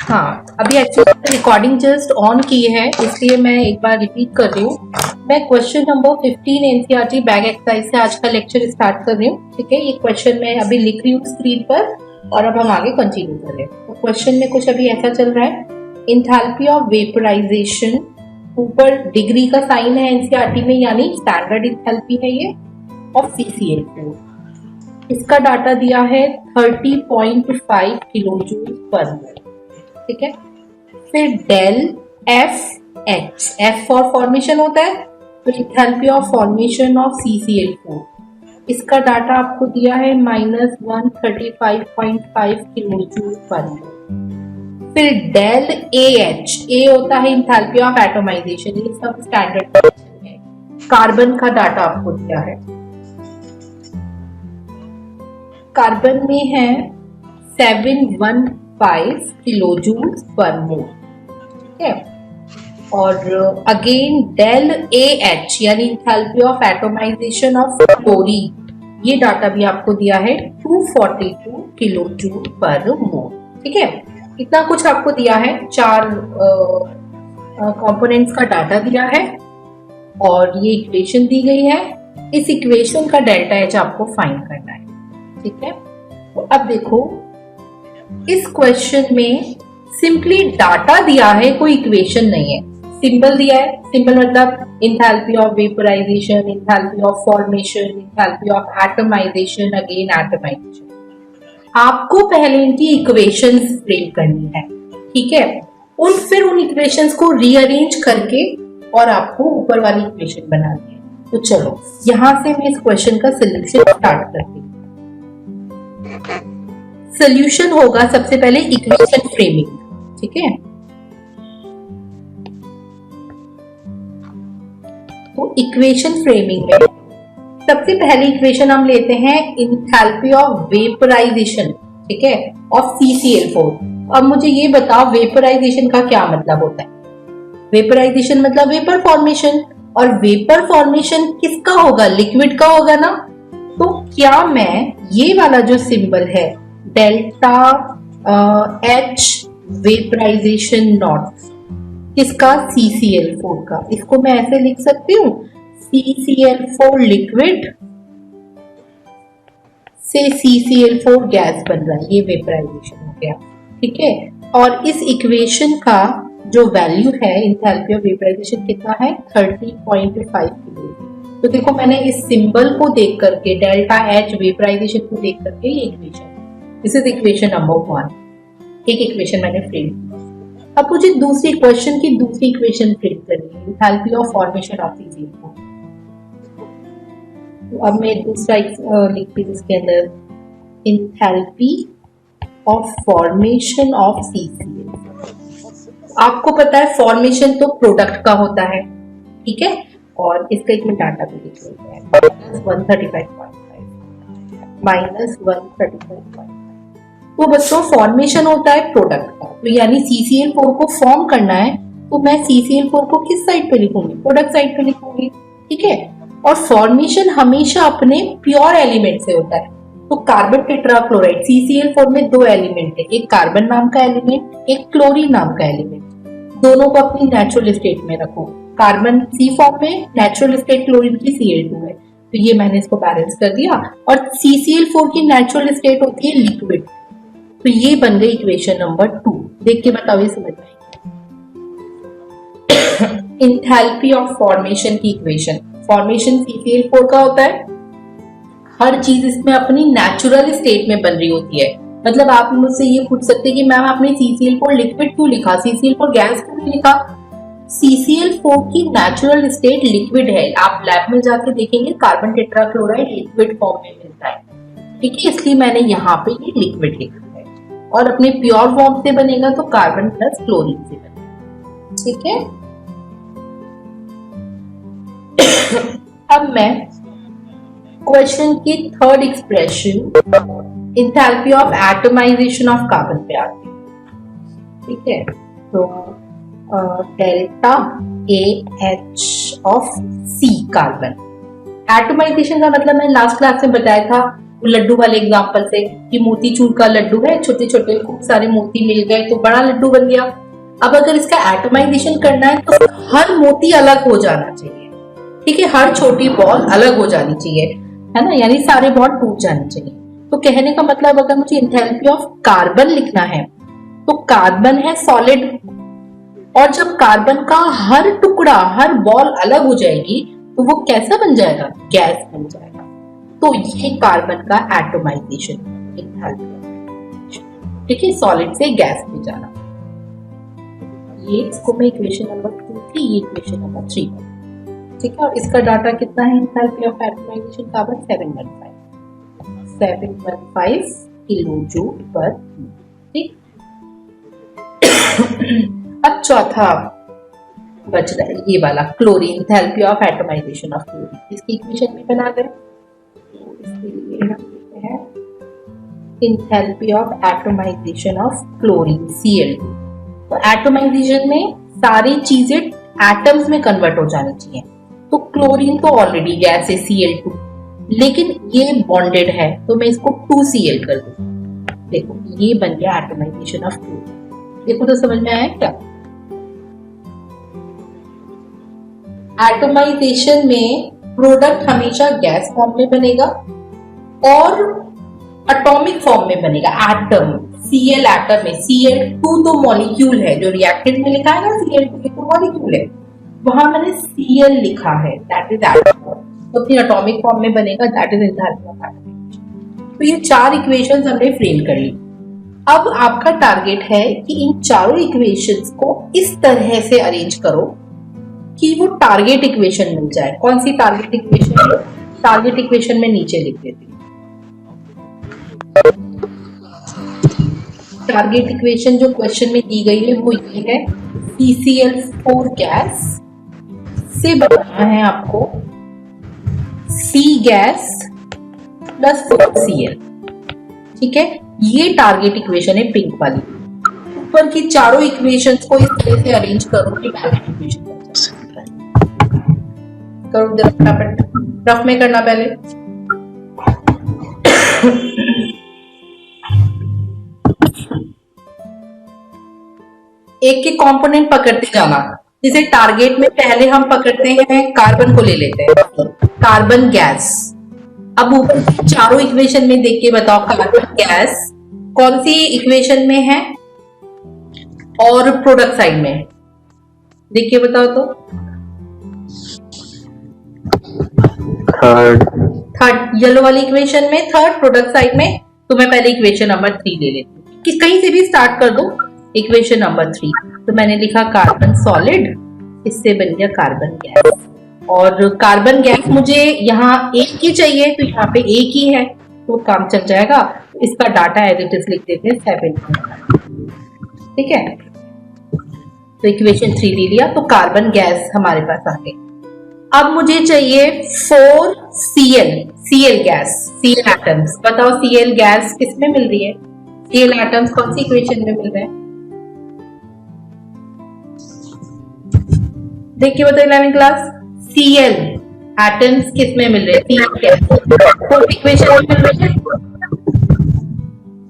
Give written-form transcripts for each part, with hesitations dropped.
हाँ, अभी actually recording just on की है, इसलिए मैं एक बार रिपीट कर रही हूँ। मैं question number 15 NCERT bag exercise से आज का लेक्चर स्टार्ट कर रही हूँ। ठीक है, ये क्वेश्चन मैं अभी लिख रही हूँ स्क्रीन पर और अब हम आगे कंटिन्यू कर रहे हैं। तो क्वेश्चन में कुछ अभी ऐसा चल रहा है, एंथैल्पी ऑफ वेपराइजेशन, ऊपर डिग्री का साइन है एनसीईआरटी में, यानी स्टैंडर्ड एंथैल्पी है ये, ऑफ CCl4। इसका डाटा दिया है 30.5 किलोजूल पर मोल। ठीक है, फिर del FH, F for formation होता है, तो enthalpy of formation of CCl4, इसका डाटा आपको दिया है -135.5 किलोजूल पर मोल। फिर डेल AH, A होता है एंथैल्पी ऑफ एटोमाइजेशन, ये सब स्टैंडर्ड है। कार्बन का डाटा आपको दिया है, कार्बन में है 715 किलोजूल पर मोल। ठीक है, और अगेन डेल AH यानी enthalpy of atomization of chlorine, ये डाटा भी आपको दिया है 242 किलोजूल पर मोल। ठीक है, इतना कुछ आपको दिया है, 4 कंपोनेंट्स का डाटा दिया है और ये इक्वेशन दी गई है। इस इक्वेशन का डेल्टा H आपको फाइंड करना है। ठीक है, तो अब देखो इस क्वेश्चन में सिंपली डाटा दिया है, कोई इक्वेशन नहीं है। सिंबल दिया है, सिंबल मतलब enthalpy of vaporisation, enthalpy of formation, enthalpy of atomisation, again atomisation. आपको पहले इनकी इक्वेशंस फ्रेम करनी है। ठीक है, फिर उन इक्वेशंस को रीअरेंज करके और आपको ऊपर वाली इक्वेशन बनानी है। तो चलो यहां से मैं इस क्वेश्चन का सोल्यूशन स्टार्ट करती हूँ। सोल्यूशन होगा सबसे पहले इक्वेशन फ्रेमिंग। ठीक है, तो इक्वेशन फ्रेमिंग में सबसे पहले इक्वेशन हम लेते हैं एंथैल्पी ऑफ वेपराइजेशन, ठीक है, ऑफ CCl4। अब मुझे ये बताओ वेपराइजेशन का क्या मतलब होता है। वेपराइजेशन मतलब वेपर फॉर्मेशन, और वेपर फॉर्मेशन किसका होगा, लिक्विड का होगा ना। तो क्या मैं ये वाला जो सिंबल है डेल्टा H वेपराइजेशन नॉट, किसका, CCl4 का, इसको मैं ऐसे लिख सकती हूँ, CCl4 लिक्विड से CCl4 गैस बन रहा है, ये वेपराइजेशन हो गया। ठीक है, और इस इक्वेशन का जो वैल्यू है एंथैल्पी ऑफ वेपराइजेशन कितना है, 30.5 किलो। तो देखो मैंने इस सिंबल को देख करके, डेल्टा H वेपराइजेशन को देख करके ये equation, this is equation number 1, एक इक्वेशन मैंने फ्रेम की। अब मुझे दूसरी क्वेश्चन की दूसरी इक्वेशन फ्रेम करनी है, enthalpy of formation of CCl4। तो अब मैं दूसरा लिखती हूँ इसके अंदर, enthalpy of formation of CCl4। आपको पता है फॉर्मेशन तो प्रोडक्ट का होता है। ठीक है, और इसका एक डाटा भी लिख लेते हैं, -135.5 -135.5। तो बच्चों फॉर्मेशन होता है प्रोडक्ट का, तो यानी CCl4 को फॉर्म करना है, तो मैं CCl4 को किस साइड पे लिखूंगी, प्रोडक्ट साइड पे लिखूंगी। ठीक है, और फॉर्मेशन हमेशा अपने प्योर एलिमेंट से होता है। तो कार्बन टेट्राक्लोराइड, CCl4 में 2 एलिमेंट है, एक कार्बन नाम का एलिमेंट, एक क्लोरीन नाम का एलिमेंट। दोनों को अपनी नेचुरल स्टेट में रखो, कार्बन C फॉर्म में, नेचुरल स्टेट क्लोरीन की Cl2 है, तो ये मैंने इसको बैलेंस कर दिया। और CCl4 की नेचुरल स्टेट होती है लिक्विड, तो ये बन गई इक्वेशन नंबर 2। देख के बताओ ये समझ में आई। एंथैल्पी ऑफ फॉर्मेशन की इक्वेशन, फॉर्मेशन CCl4 का होता है, हर चीज इसमें अपनी नेचुरल स्टेट में बन रही होती है। मतलब आप मुझसे ये पूछ सकते हैं कि मैम आपने CCl4 लिक्विड क्यों लिखा, CCl4 गैस क्यों नहीं लिखा। CCl4 की नेचुरल स्टेट लिक्विड है, आप लैब में जाके देखेंगे कार्बन टेट्राक्लोराइड लिक्विड फॉर्म में मिलता है। ठीक है, इसलिए मैंने यहाँ पे ये लिक्विड लिखा है, और अपने प्योर फॉर्म से बनेगा तो कार्बन प्लस क्लोरीन से बनेगा। ठीक है, अब मैं क्वेश्चन की third expression enthalpy of atomisation of carbon पे आती है। ठीक है, तो delta AH of C carbon, atomisation का मतलब मैंने लास्ट क्लास में बताया था, लड्डू वाले एग्जांपल से कि मोतीचूर का लड्डू है, छोटे छोटे खूब सारे मोती मिल गए तो बड़ा लड्डू बन गया। अब अगर इसका एटमाइजेशन करना है तो हर मोती अलग हो जाना चाहिए, ठीक है, हर छोटी बॉल अलग हो जानी चाहिए, है ना, यानी सारे बॉल टूट जाने चाहिए। तो कहने का मतलब अगर मुझे एंथैल्पी ऑफ कार्बन लिखना है तो कार्बन है सॉलिड, और जब कार्बन का हर टुकड़ा हर बॉल अलग हो जाएगी तो वो कैसा बन जाएगा, गैस बन जाएगा। तो ये कार्बन का एटमाइजेशन, ठीक है, सॉलिड से गैस में जाना। ये इसको मैं इक्वेशन नंबर 2 थी, ये इक्वेशन नंबर 3, ठीक है। और इसका डाटा कितना है enthalpy of atomisation carbon 715 kilo joule पर, ठीक। अब चौथा बच रहा है ये वाला chlorine, enthalpy of atomisation of chlorine. इसकी इक्वेशन भी बना दें, तो इसके लिए हम लिखते हैं enthalpy of atomisation of chlorine Cl2। तो एटमाइजेशन में सारी चीजें एटम्स में कन्वर्ट हो जानी चाहिए। तो क्लोरीन तो ऑलरेडी गैस है Cl2, लेकिन ये बॉन्डेड है तो मैं इसको 2Cl कर दूं। देखो ये बन गया एटमाइजेशन ऑफ क्लोरीन। देखो तो समझ में आया क्या? एटमाइजेशन में प्रोडक्ट हमेशा गैस फॉर्म में बनेगा और एटॉमिक फॉर्म में बनेगा। एटम Cl एटम में, Cl2 तो मॉलिक्यूल है, जो रिएक्टेंट में लिखा है ना Cl2 तो मॉलिक्यूल है, वहां मैंने Cl लिखा है, दैट इज एटम, तो अपनी एटॉमिक फॉर्म में बनेगा, that is enthalpy of atomisation. तो ये 4 इक्वेशंस हमने फ्रेम कर ली। अब आपका टारगेट है कि इन चारों इक्वेशंस को इस तरह से अरेंज करो कि वो टारगेट इक्वेशन मिल जाए। कौन सी टारगेट इक्वेशन है? टारगेट इक्वेशन में नीचे लिख देती हूँ। टारगेट इक्वेशन जो क्वेश्चन में दी गई है वो ये है, CCl4 गैस से बनाना है आपको C गैस प्लस 4Cl, ठीक है। ये टारगेट इक्वेशन है पिंक वाली। ऊपर की चारों इक्वेशंस को इस तरह से अरेंज करो कि टारगेट इक्वेशन करो। रफ में करना पहले। एक एक कंपोनेंट पकड़ते जाना। जैसे टारगेट में पहले हम पकड़ते हैं कार्बन को ले लेते हैं, कार्बन गैस। अब ऊपर की चारों इक्वेशन में देख के बताओ कार्बन गैस कौन सी इक्वेशन में है और प्रोडक्ट साइड में, देख के बताओ तो। थर्ड येलो वाली इक्वेशन में, थर्ड प्रोडक्ट साइड में। तो मैं पहले इक्वेशन नंबर 3 ले लेती हूँ, कि कहीं से भी स्टार्ट कर दो। इक्वेशन नंबर 3, तो मैंने लिखा कार्बन सॉलिड, इससे बन गया कार्बन गैस। और कार्बन गैस मुझे यहाँ एक ही चाहिए, तो यहाँ पे एक ही है तो काम चल जाएगा। इसका डाटा एज इट इज लिख देते हैं 7, ठीक है। तो इक्वेशन 3 ले लिया, तो कार्बन गैस हमारे पास आ गई। अब मुझे चाहिए 4Cl गैस, Cl एटम्स। बताओ Cl गैस किसमें मिल रही है? Cl एटम्स कौन सी इक्वेशन में मिल रहे हैं? देखिए बताओ 11वीं क्लास, Cl एटम्स किस में मिल रहे हैं? Cl गैस फोर्थ इक्वेशन में मिल रहे हैं।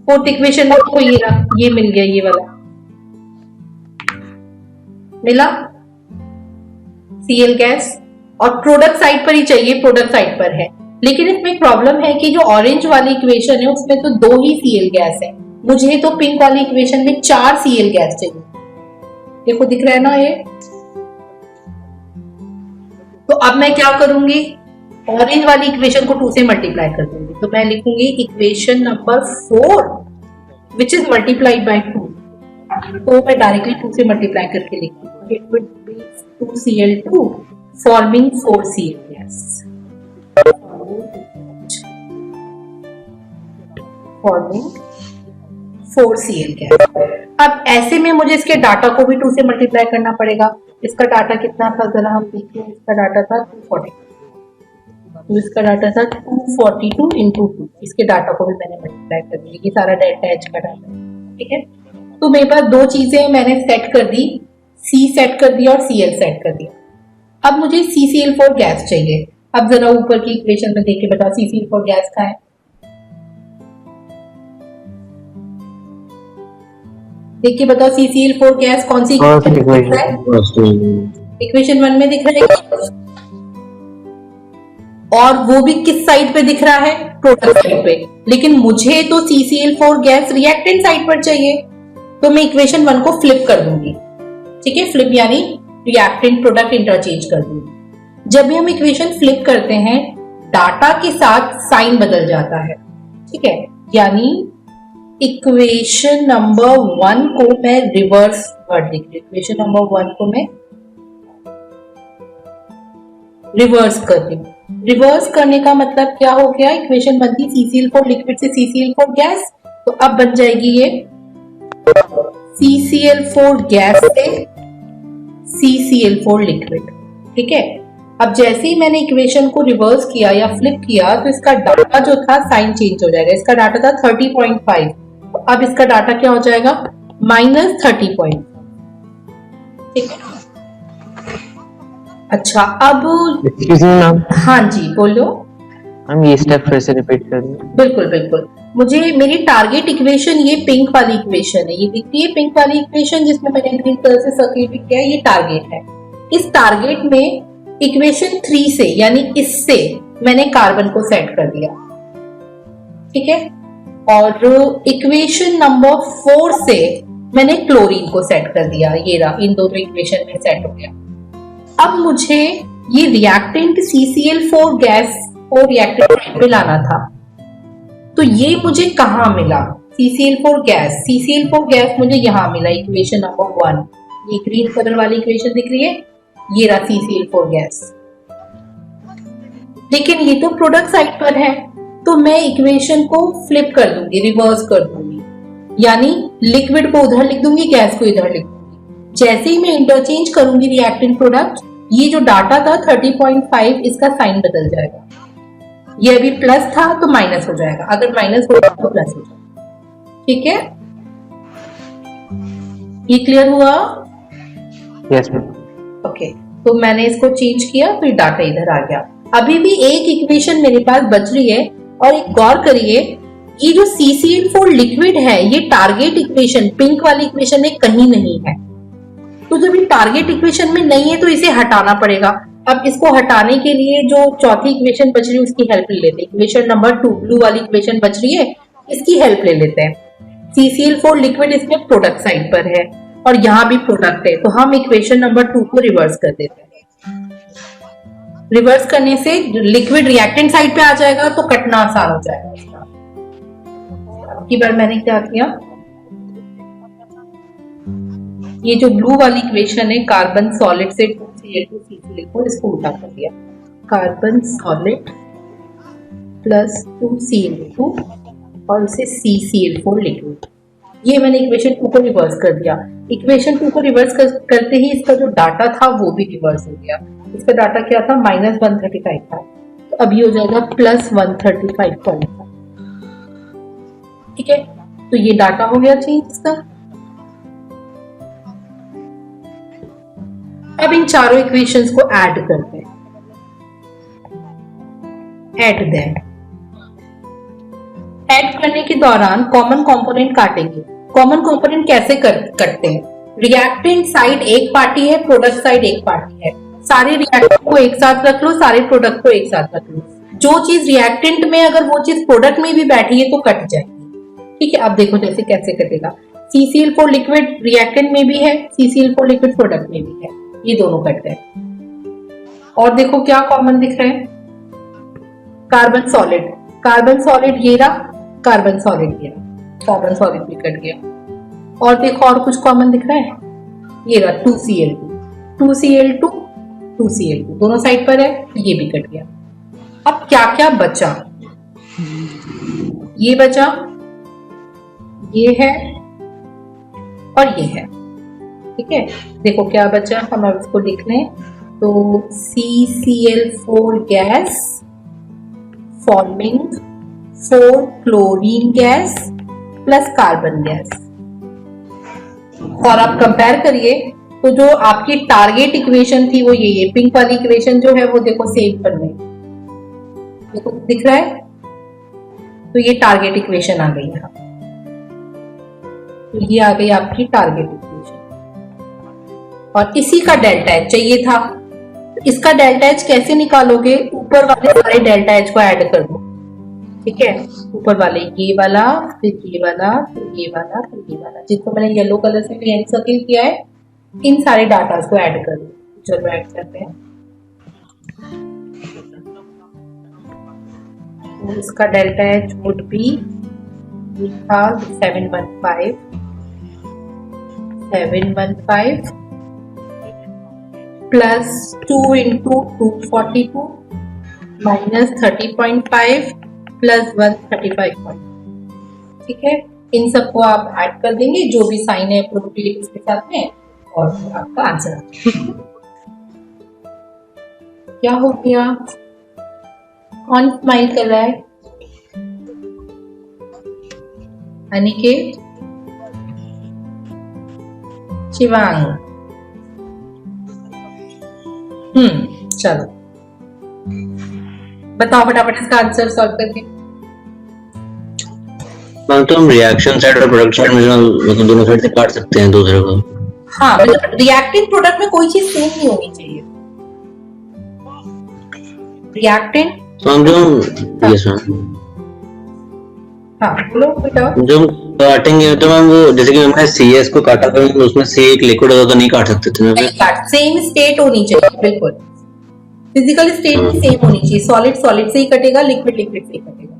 फोर्थ इक्वेशन में को ये मिल गया, ये वाला मिला Cl गैस। और प्रोडक्ट साइड पर ही चाहिए, प्रोडक्ट साइड पर है। लेकिन इसमें एक प्रॉब्लम है कि जो ऑरेंज वाली इक्वेशन है उसमें तो 2 ही Cl गैस है, मुझे तो पिंक वाली इक्वेशन में 4 Cl गैस चाहिए। देखो दिख रहा है ना ये। तो अब मैं क्या करूंगी, ऑरेंज वाली इक्वेशन को 2 से मल्टीप्लाई कर दूंगी। तो मैं लिखूंगी equation number 4 which is multiplied by 2। तो मैं डायरेक्टली 2 से मल्टीप्लाई करके लिखूंगी, it will be 2Cl2 forming 4Cl gas, forming 4Cl gas। अब ऐसे में मुझे इसके डाटा को भी 2 से मल्टीप्लाई करना पड़ेगा। इसका डाटा कितना था जरा हम देखिए। इसका डाटा था 242, तो इसका डाटा था 242 इंटू 2। इसके डाटा को भी मैंने मल्टीप्लाई कर दिया, ये सारा डेल्टा एच का डाटा है, ठीक है। तो मेरे पास 2 चीजें मैंने सेट कर दी, C सेट कर दिया और Cl सेट कर दिया। अब मुझे CCl4 गैस चाहिए। अब जरा ऊपर की इक्वेशन में देख के बताओ CCl4 गैस का है, देख के बताओ CCl4 गैस कौन सी इक्वेशन दिख रहा है? इक्वेशन 1 में दिख रहा है, और वो भी किस साइड पे दिख रहा है? प्रोडक्ट साइड पे। लेकिन मुझे तो CCl4 गैस रिएक्टेंट साइड पर चाहिए, तो मैं इक्वेशन 1 को फ्लिप कर दूंगी। ठीक है, फ्लिप यानी रिएक्टेंट प्रोडक्ट इंटरचेंज कर दूंगी। जब भी हम इक्वेशन फ्लिप करते हैं, डाटा के साथ साइन बदल जाता है। ठीक है, यानी इक्वेशन नंबर 1 को मैं रिवर्स कर लिख रही हूं। इक्वेशन नंबर 1 को मैं रिवर्स कर रही हूं। रिवर्स करने का मतलब क्या हो गया? इक्वेशन बनती CCl4 लिक्विड से CCl4 गैस, तो अब बन जाएगी ये CCl4 गैस से CCl4 लिक्विड। ठीक है, अब जैसे ही मैंने इक्वेशन को रिवर्स किया या फ्लिप किया, तो इसका डाटा जो था साइन चेंज हो जाएगा। इसका डाटा था 30.5, तो अब इसका डाटा क्या हो जाएगा? -30.5। ठीक है, अच्छा अब मैम, हाँ जी बोलो। हम ये स्टेप फिर से रिपीट कर दें। बिल्कुल बिल्कुल। मुझे मेरी टारगेट इक्वेशन ये पिंक वाली इक्वेशन है, ये दिखती है पिंक वाली इक्वेशन जिसमें मैंने ग्रीन कलर से सर्किल किया है, ये टारगेट है। इस टारगेट में इक्वेशन 3 से यानी इससे मैंने कार्बन को सेट कर दिया। ठीक है, और इक्वेशन नंबर 4 से मैंने क्लोरीन को सेट कर दिया। ये रहा, इन दोनों इक्वेशन में सेट हो गया। अब मुझे ये रिएक्टेंट CCl4 गैस को रिएक्टेंट पे लाना था, तो ये मुझे कहाँ मिला? CCl4 गैस मुझे यहाँ मिला, इक्वेशन नंबर 1। ये ग्रीन कलर वाली इक्वेशन दिख रही है, ये रहा CCl4 गैस। लेकिन ये तो प्रोडक्ट साइड पर है, तो मैं इक्वेशन को फ्लिप कर दूंगी, रिवर्स कर दूंगी, यानी लिक्विड को उधर लिख दूंगी, गैस को इधर लिख दूंगी। जैसे ही मैं इंटरचेंज करूंगी रिएक्टेंट प्रोडक्ट, ये जो डाटा था 30.5, इसका साइन बदल जाएगा। ये अभी प्लस था तो माइनस हो जाएगा, अगर माइनस होगा तो प्लस हो जाएगा। ठीक है, ये क्लियर हुआ? Yes ma'am. ओके, तो मैंने इसको चेंज किया तो ये डाटा इधर आ गया। अभी भी एक इक्वेशन मेरे पास बच रही है, और एक गौर करिए, ये जो CCl4 लिक्विड है, ये टारगेट इक्वेशन पिंक वाली इक्वेशन में कहीं नहीं है। तो जब ये टारगेट इक्वेशन में नहीं है तो इसे हटाना पड़ेगा। अब इसको हटाने के लिए जो चौथी इक्वेशन बच रही है उसकी हेल्प ले लेते हैं। इक्वेशन नंबर 2 ब्लू वाली इक्वेशन बच रही है, इसकी हेल्प ले लेते हैं। CCl4 लिक्विड इसमें प्रोडक्ट साइड पर है और यहाँ भी प्रोडक्ट है, तो हम इक्वेशन नंबर 2 को रिवर्स कर देते हैं। रिवर्स करने से लिक्विड रिएक्टेंट साइड पे आ जाएगा, तो कटना आसान हो जाएगा। अब की बार मैंने क्या किया, ये जो ब्लू वाली इक्वेशन है कार्बन सॉलिड से 2Cl2 CCl4, इसको उल्टा कर दिया। कार्बन सॉलिड प्लस 2Cl2 और उसे CCl4 लिक्विड, ये मैंने इक्वेशन 2 को रिवर्स कर दिया। इक्वेशन 2 को रिवर्स करते ही इसका जो डाटा था वो भी रिवर्स हो गया। इसका डाटा क्या था? -135 था, तो अभी हो जाएगा +135.5। ठीक है, तो ये डाटा हो गया चेंज इसका। अब इन चारों इक्वेशंस को ऐड करते हैं। ऐड दैट, ऐड करने के दौरान कॉमन कंपोनेंट काटेंगे। कॉमन कंपोनेंट कैसे करते हैं? रिएक्टेंट साइड एक पार्टी है, प्रोडक्ट साइड एक पार्टी है। सारे रिएक्टेंट को एक साथ रख लो, सारे प्रोडक्ट को एक साथ रख लो। जो चीज रिएक्टेंट में अगर वो चीज प्रोडक्ट में भी बैठी है तो कट जाएगी। ठीक है, अब देखो जैसे कैसे कटेगा। CCl4 लिक्विड रिएक्टेंट में भी है, CCl4 लिक्विड प्रोडक्ट में भी है, ये दोनों कट गए। और देखो क्या कॉमन दिख रहा है? कार्बन सॉलिड, कार्बन सॉलिड ये रहा, कार्बन सॉलिड ये रहा, कार्बन सॉलिड भी कट गया। और देखो और कुछ कॉमन दिख रहा है, ये रहा 2Cl2, 2Cl2 दोनों साइड पर है, ये भी कट गया। अब क्या क्या बचा? ये बचा, ये है और ये है। ठीक है, देखो क्या बचा, हम अब इसको लिख लें। तो CCl4 gas forming 4 chlorine gas plus carbon gas. और आप कंपेयर करिए, तो जो आपकी टारगेट इक्वेशन थी वो ये पिंक वाली इक्वेशन जो है वो देखो सेम बन गई, देखो दिख रहा है। तो ये टारगेट इक्वेशन आ गई यहाँ। तो ये आ गई आपकी टारगेट इक्वेशन, और इसी का डेल्टा एच चाहिए था। इसका डेल्टा एच कैसे निकालोगे? ऊपर वाले सारे डेल्टा एच को ऐड कर दो, ठीक है। ऊपर वाले ये वाला, फिर ये वाला, फिर ये वाला, फिर ये वाला, जिसको मैंने येलो कलर से भी सर्किल किया है, इन सारे डाटा को ऐड कर दो। चलो ऐड करते हैं। तो इसका डेल्टा एच वुड बी था 715 प्लस 2 इंटू 242 माइनस 30.5 प्लस 135. ठीक है, इन सबको आप ऐड कर देंगे, जो भी साइन है प्रोबेबिलिटी इसके साथ में, और आपका आंसर क्या हो गया? कौन स्माइल कर रहा है? अनिकेत, शिवांग। चलो बताओ फटाफट इसका आंसर सॉल्व करके। मैम तो हम रिएक्शन साइड और प्रोडक्ट साइड में मतलब दोनों साइड से काट सकते हैं दूसरे को। हाँ, मतलब रिएक्टिंग प्रोडक्ट में कोई चीज सेम नहीं होनी चाहिए। रिएक्टेंट तो हम जो यस मैम, हाँ बोलो बेटा। जो काटेंगे तो मैम वो जैसे कि हमने सीएस को काटा था, उसमें से एक लिक्विड होता तो नहीं काट सकते थे ना? नहीं काट, सेम स्टेट होनी चाहिए, बिल्कुल फिजिकल स्टेट भी सेम होनी चाहिए। सॉलिड सॉलिड से ही कटेगा, लिक्विड लिक्विड से ही कटेगा।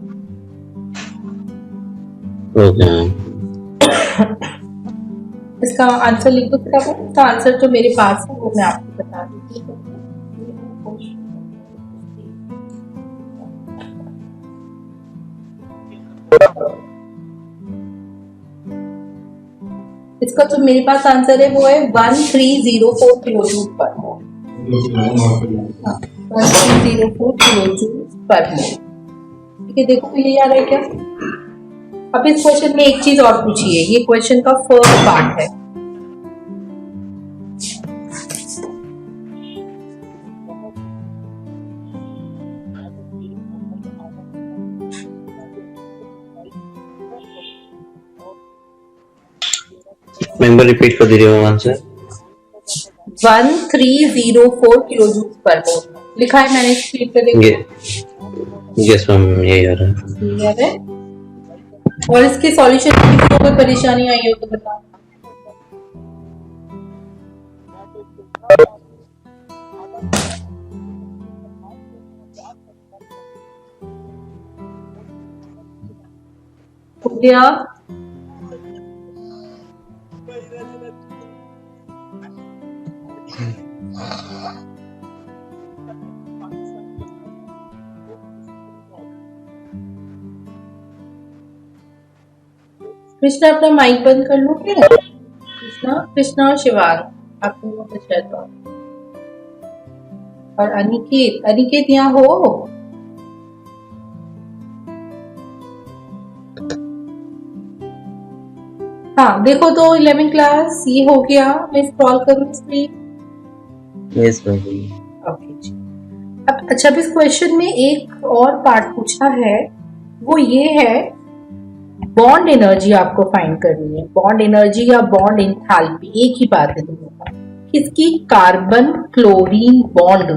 ओके। इसका आंसर लिख दो फटाफट। इसका आंसर जो मेरे पास है वो मैं आपको बता दूंगी। इसका जो मेरे पास आंसर है वो है 1304 किलो जूल पर मोल। 1304 किलो जूल पर मोल। ठीक है, देखो ये आ रहा है क्या? अब इस क्वेश्चन में एक चीज और पूछी है, ये क्वेश्चन का फर्स्ट पार्ट है। मेंबर रिपीट कर दीजिए मैम आंसर। 1304 किलो जूल पर मोल लिखा है मैंने, स्पीड पे देखो। यस मैम, यही आ रहा है। और इसके सॉल्यूशन में किसी को कोई परेशानी आई हो तो बताओ। हो गया? कृष्णा अपना माइक बंद कर लो क्या? कृष्णा और शिवांग आप दोनों को शेयर करो। और अनिकेत यहाँ हो? हाँ देखो तो 11 क्लास ये हो गया। मैं स्क्रॉल करूँ स्क्रीन? Yes ma'am. ओके जी। अब अच्छा, इस क्वेश्चन में एक और पार्ट पूछा है, वो ये है बॉन्ड एनर्जी आपको फाइंड करनी है। बॉन्ड एनर्जी या बॉन्ड एंथैल्पी एक ही बात है दोनों का। किसकी? Carbon chlorine bond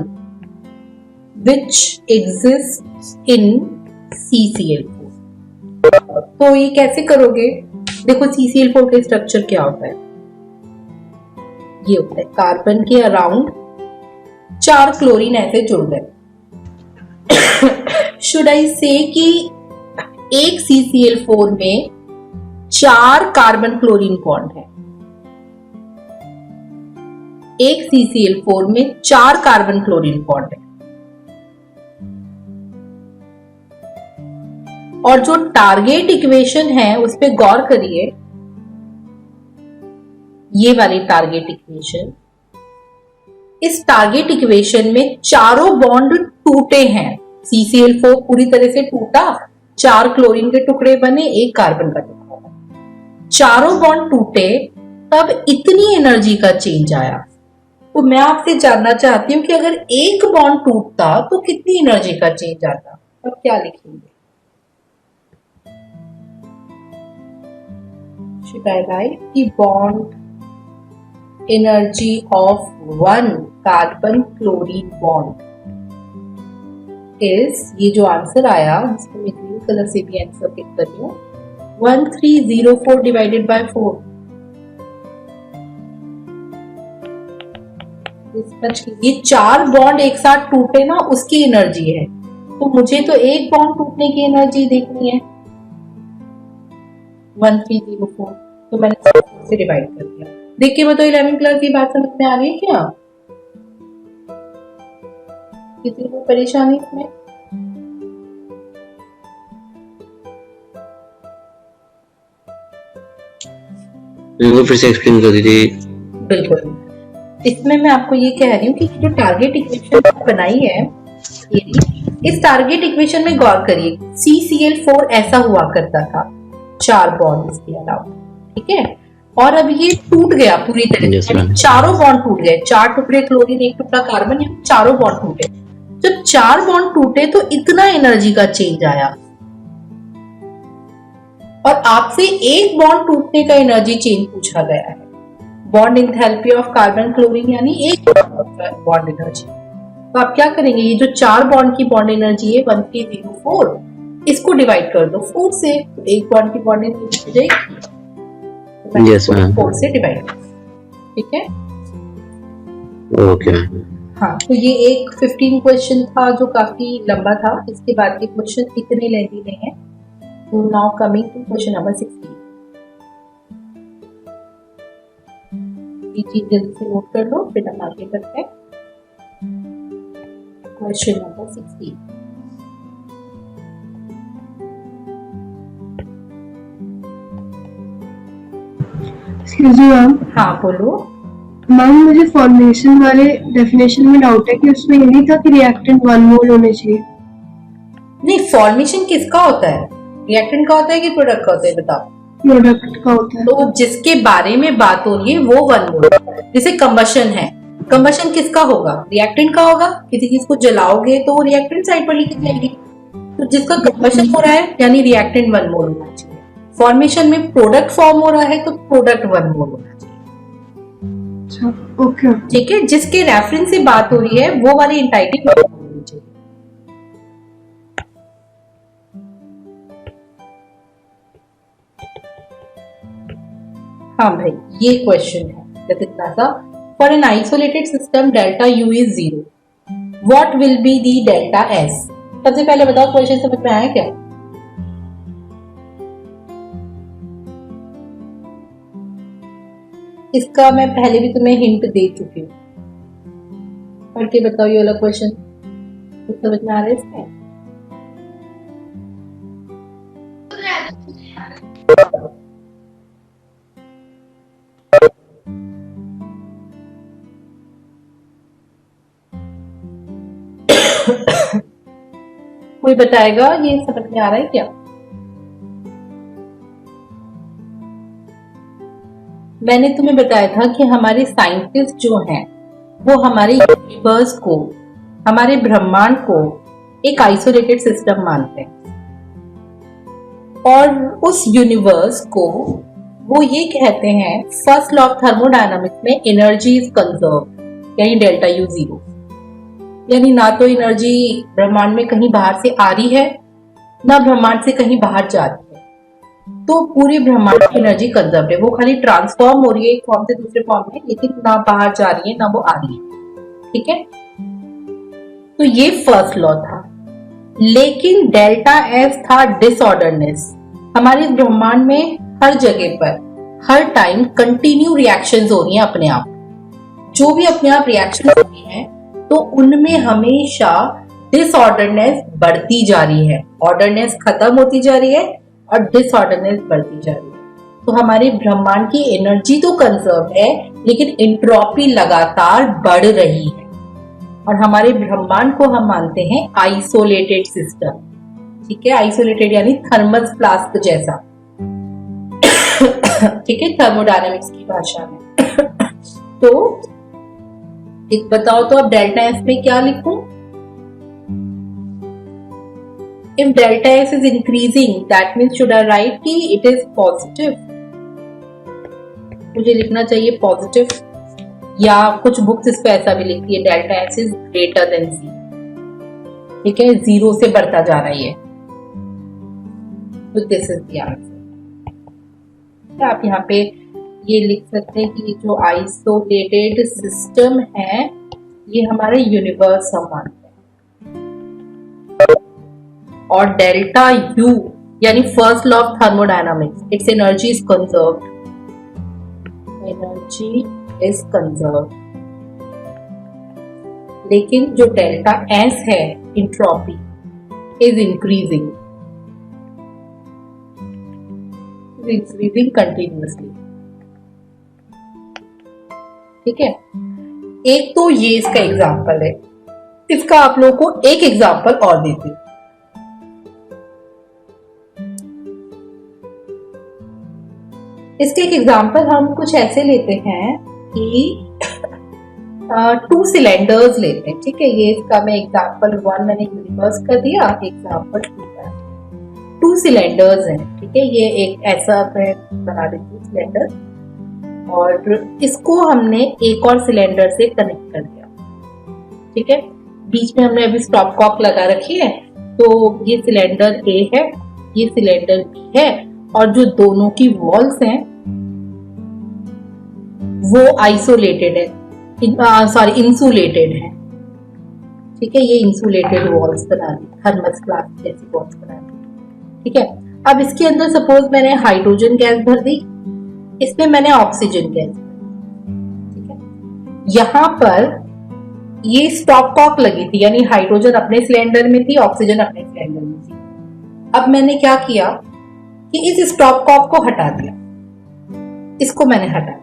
which exist in CCl4। तो ये कैसे करोगे? देखो CCl4 का स्ट्रक्चर क्या होता है? ये होता है कार्बन के अराउंड 4 क्लोरीन ऐसे जुड़ गए। शुड आई से कि एक CCl4 में 4 कार्बन क्लोरीन बॉन्ड है। एक CCl4 में 4 कार्बन क्लोरीन बॉन्ड है। और जो टारगेट इक्वेशन है उस पे गौर करिए। ये वाली टारगेट इक्वेशन, इस टारगेट इक्वेशन में चारों बॉन्ड टूटे हैं। CCl4 पूरी तरह से टूटा, 4 क्लोरीन के टुकड़े बने, एक कार्बन का टुकड़ा बना। चारों बॉन्ड टूटे, तब इतनी एनर्जी का चेंज आया। तो मैं आपसे जानना चाहती हूं कि अगर एक बॉन्ड टूटता तो कितनी एनर्जी का चेंज आता? अब क्या लिखेंगे? should I write the bond energy of one carbon chlorine bond is, ये जो आंसर आया जिसको मैं ग्रीन कलर से भी आंसर पिक कर रही हूँ, 1304 डिवाइडेड बाय 4। ये 4 बॉन्ड एक साथ टूटे ना, उसकी एनर्जी है। तो मुझे तो एक बॉन्ड टूटने की एनर्जी देखनी है 1304, तो मैंने 4 से डिवाइड कर दिया। देख के बताओ 11th क्लास की बात समझ में आ रही है क्या? किसी को परेशानी इसमें? फिर से एक्सप्लेन कर दीजिए। बिल्कुल, इसमें मैं आपको ये कह रही हूँ कि जो टारगेट इक्वेशन बनाई है, इस टारगेट इक्वेशन में गौर करिए। CCl4 ऐसा हुआ करता था, 4 बॉन्ड इसके अलावा, ठीक है। और अब ये टूट गया पूरी तरह से, चारों बॉन्ड टूट गए, 4 टुकड़े क्लोरीन, 1 टुकड़ा कार्बन, चारों बॉन्ड टूटे। जब 4 बॉन्ड टूटे तो इतना एनर्जी का चेंज आया, और आपसे एक बॉन्ड टूटने का एनर्जी चेंज पूछा गया है। Bond enthalpy of carbon chlorine यानी एक बॉन्ड एनर्जी। तो आप क्या करेंगे, ये जो 4 बॉन्ड की बॉन्ड एनर्जी है 1304, इसको डिवाइड कर दो 4 से, तो एक बॉन्ड की बॉन्ड एनर्जी हो जाएगी। यस मैम, 4 से डिवाइड, ठीक है। ओके। हाँ, तो ये एक 15 क्वेश्चन था जो काफी लंबा था। इसके बाद के क्वेश्चन इतने लेंथी नहीं है। तो now coming to question number 16। ये चीज जल्दी से नोट कर लो, फिर हम आगे बढ़ते हैं। Question number 16। Excuse me ma'am. हाँ बोलो। मैम मुझे फॉर्मेशन वाले डेफिनेशन में डाउट है कि उसमें ये नहीं था कि रिएक्टेंट 1 मोल होने चाहिए। नहीं, फॉर्मेशन किसका होता है? रिएक्टेंट का होता है कि प्रोडक्ट का होता है, बताओ। प्रोडक्ट का होता है। तो जिसके बारे में बात हो रही है वो 1 मोल। जैसे कंबशन है, कंबशन किसका होगा? रिएक्टेंट का होगा। किसी चीज को जलाओगे तो वो रिएक्टेंट साइड पर लिखी जाएगी। तो जिसका कंबशन हो रहा है यानी रिएक्टेंट 1 मोल होना चाहिए। फॉर्मेशन में प्रोडक्ट फॉर्म हो रहा है तो प्रोडक्ट 1 मोल होना चाहिए। अच्छा, ओके। ठीक है, जिसके रेफरेंस से बात हो रही है वो वाली एंटाइटी होनी चाहिए। हाँ भाई, ये क्वेश्चन है कितना सा। For an isolated system delta U is 0, what will be the delta S? सबसे पहले बताओ क्वेश्चन समझ में आया क्या? इसका मैं पहले भी तुम्हें हिंट दे चुकी हूँ। पढ़ के बताओ ये वाला क्वेश्चन, कुछ समझ में आ रहा है इसमें? कोई बताएगा ये समझ में आ रहा है क्या? मैंने तुम्हें बताया था कि हमारे साइंटिस्ट जो हैं वो हमारे यूनिवर्स को, हमारे ब्रह्मांड को एक आइसोलेटेड सिस्टम मानते हैं, और उस यूनिवर्स को वो ये कहते हैं, फर्स्ट लॉ ऑफ थर्मोडायनामिक्स में एनर्जी इज कंजर्व यानी डेल्टा U 0, यानी ना तो एनर्जी ब्रह्मांड में कहीं बाहर से आ रही है ना ब्रह्मांड से कहीं बाहर जा रही है। तो पूरे ब्रह्मांड की एनर्जी कंजर्व है, वो खाली ट्रांसफॉर्म हो रही है एक फॉर्म से दूसरे फॉर्म में, लेकिन ना बाहर जा रही है ना वो आ रही है। ठीक है, तो ये फर्स्ट लॉ था। लेकिन डेल्टा S था डिसऑर्डरनेस। हमारे ब्रह्मांड में हर जगह पर हर टाइम कंटिन्यू रिएक्शंस हो रही हैं अपने आप। जो भी अपने आप रिएक्शन हो रही हैं तो उनमें हमेशा डिसऑर्डरनेस बढ़ती जा रही है, ऑर्डरनेस खत्म होती जा रही है और डिसऑर्डरनेस बढ़ती जा रही है। तो हमारे ब्रह्मांड की एनर्जी तो कंजर्व है लेकिन एंट्रोपी लगातार बढ़ रही है, और हमारे ब्रह्मांड को हम मानते हैं आइसोलेटेड सिस्टम। ठीक है, आइसोलेटेड यानी थर्मस फ्लास्क जैसा। ठीक है, थर्मोडायनामिक्स की भाषा में। तो एक बताओ तो अब डेल्टा S में क्या लिखूं? If delta S is increasing, that means should I write कि it is positive? मुझे लिखना चाहिए पॉजिटिव, या कुछ बुक्स इस पे ऐसा भी लिखती है delta S is greater than G. ठीक है, 0 से बढ़ता जा रहा है ये, तो दिस इज द आंसर। आप यहाँ पे ये लिख सकते हैं कि जो आइसोलेटेड सिस्टम है ये हमारे यूनिवर्स हम मानते हैं, और डेल्टा यू यानी first law of thermodynamics, it's energy is conserved, energy is conserved. लेकिन जो डेल्टा एस है इंट्रोपी इज इंक्रीजिंग कंटिन्यूअसली। ठीक है, एक तो ये इसका एग्जाम्पल है, इसका आप लोगों को एक एग्जाम्पल और देती हूं। इसके एक एग्जाम्पल हम कुछ ऐसे लेते हैं कि 2 सिलेंडर्स लेते हैं। ठीक है, ये इसका मैं एग्जाम्पल 1 मैंने रिवर्स कर दिया, एग्जाम्पल 2 सिलेंडर्स हैं। ठीक है, ये एक ऐसा मैं बना देती हूँ सिलेंडर, और इसको हमने एक और सिलेंडर से कनेक्ट कर दिया। ठीक है, बीच में हमने अभी स्टॉप कॉक लगा रखी है, तो ये सिलेंडर ए है, ये सिलेंडर बी है, और जो दोनों की वॉल्स हैं वो आइसोलेटेड है, इंसुलेटेड है। ठीक है, ये इंसुलेटेड वॉल्स बना दी, थर्मस फ्लास्क जैसी वॉल्स बना दी। ठीक है, अब इसके अंदर सपोज मैंने हाइड्रोजन गैस भर दी, इसमें मैंने ऑक्सीजन गैस भर दी। ठीक है, यहां पर ये स्टॉप कॉक लगी थी, यानी हाइड्रोजन अपने सिलेंडर में थी, ऑक्सीजन अपने सिलेंडर में थी। अब मैंने क्या किया कि इस स्टॉप कॉक को हटा दिया, इसको मैंने हटा दिया।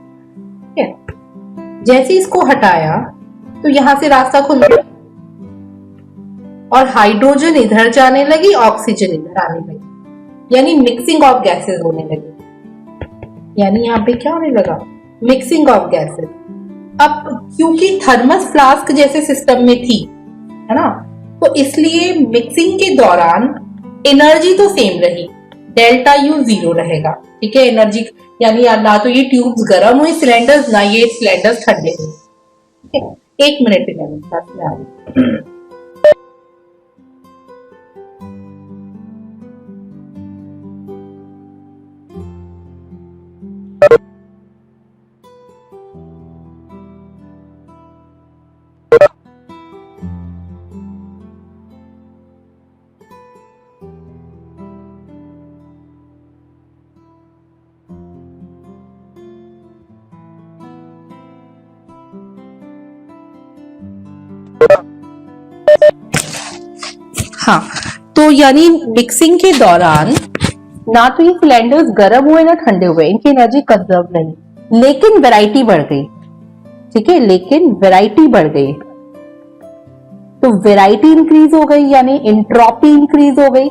ठीक है, जैसे इसको हटाया तो यहां से रास्ता खुल गया, और हाइड्रोजन इधर जाने लगी, ऑक्सीजन इधर आने लगी, यानी मिक्सिंग ऑफ गैसेस होने लगी। यानी यहाँ पे क्या होने लगा, मिक्सिंग ऑफ गैसेस। अब क्योंकि थर्मस फ्लास्क जैसे सिस्टम में थी, है ना, तो इसलिए मिक्सिंग के दौरान एनर्जी तो सेम रही, डेल्टा यू 0 रहेगा। ठीक है, एनर्जी यानी ना तो ये ट्यूब्स गर्म हुई सिलेंडर्स, ना ये सिलेंडर्स ठंडे हुए। ठीक है, 1 मिनट में आ रही। हाँ, तो यानी मिक्सिंग के दौरान ना तो ये सिलेंडर्स गर्म हुए ना ठंडे हुए, इनकी एनर्जी कंजर्व नहीं, लेकिन वैरायटी बढ़ गई। ठीक है, लेकिन वैरायटी बढ़ गई, तो वैरायटी इंक्रीज हो गई, यानी इंट्रोपी इंक्रीज हो गई।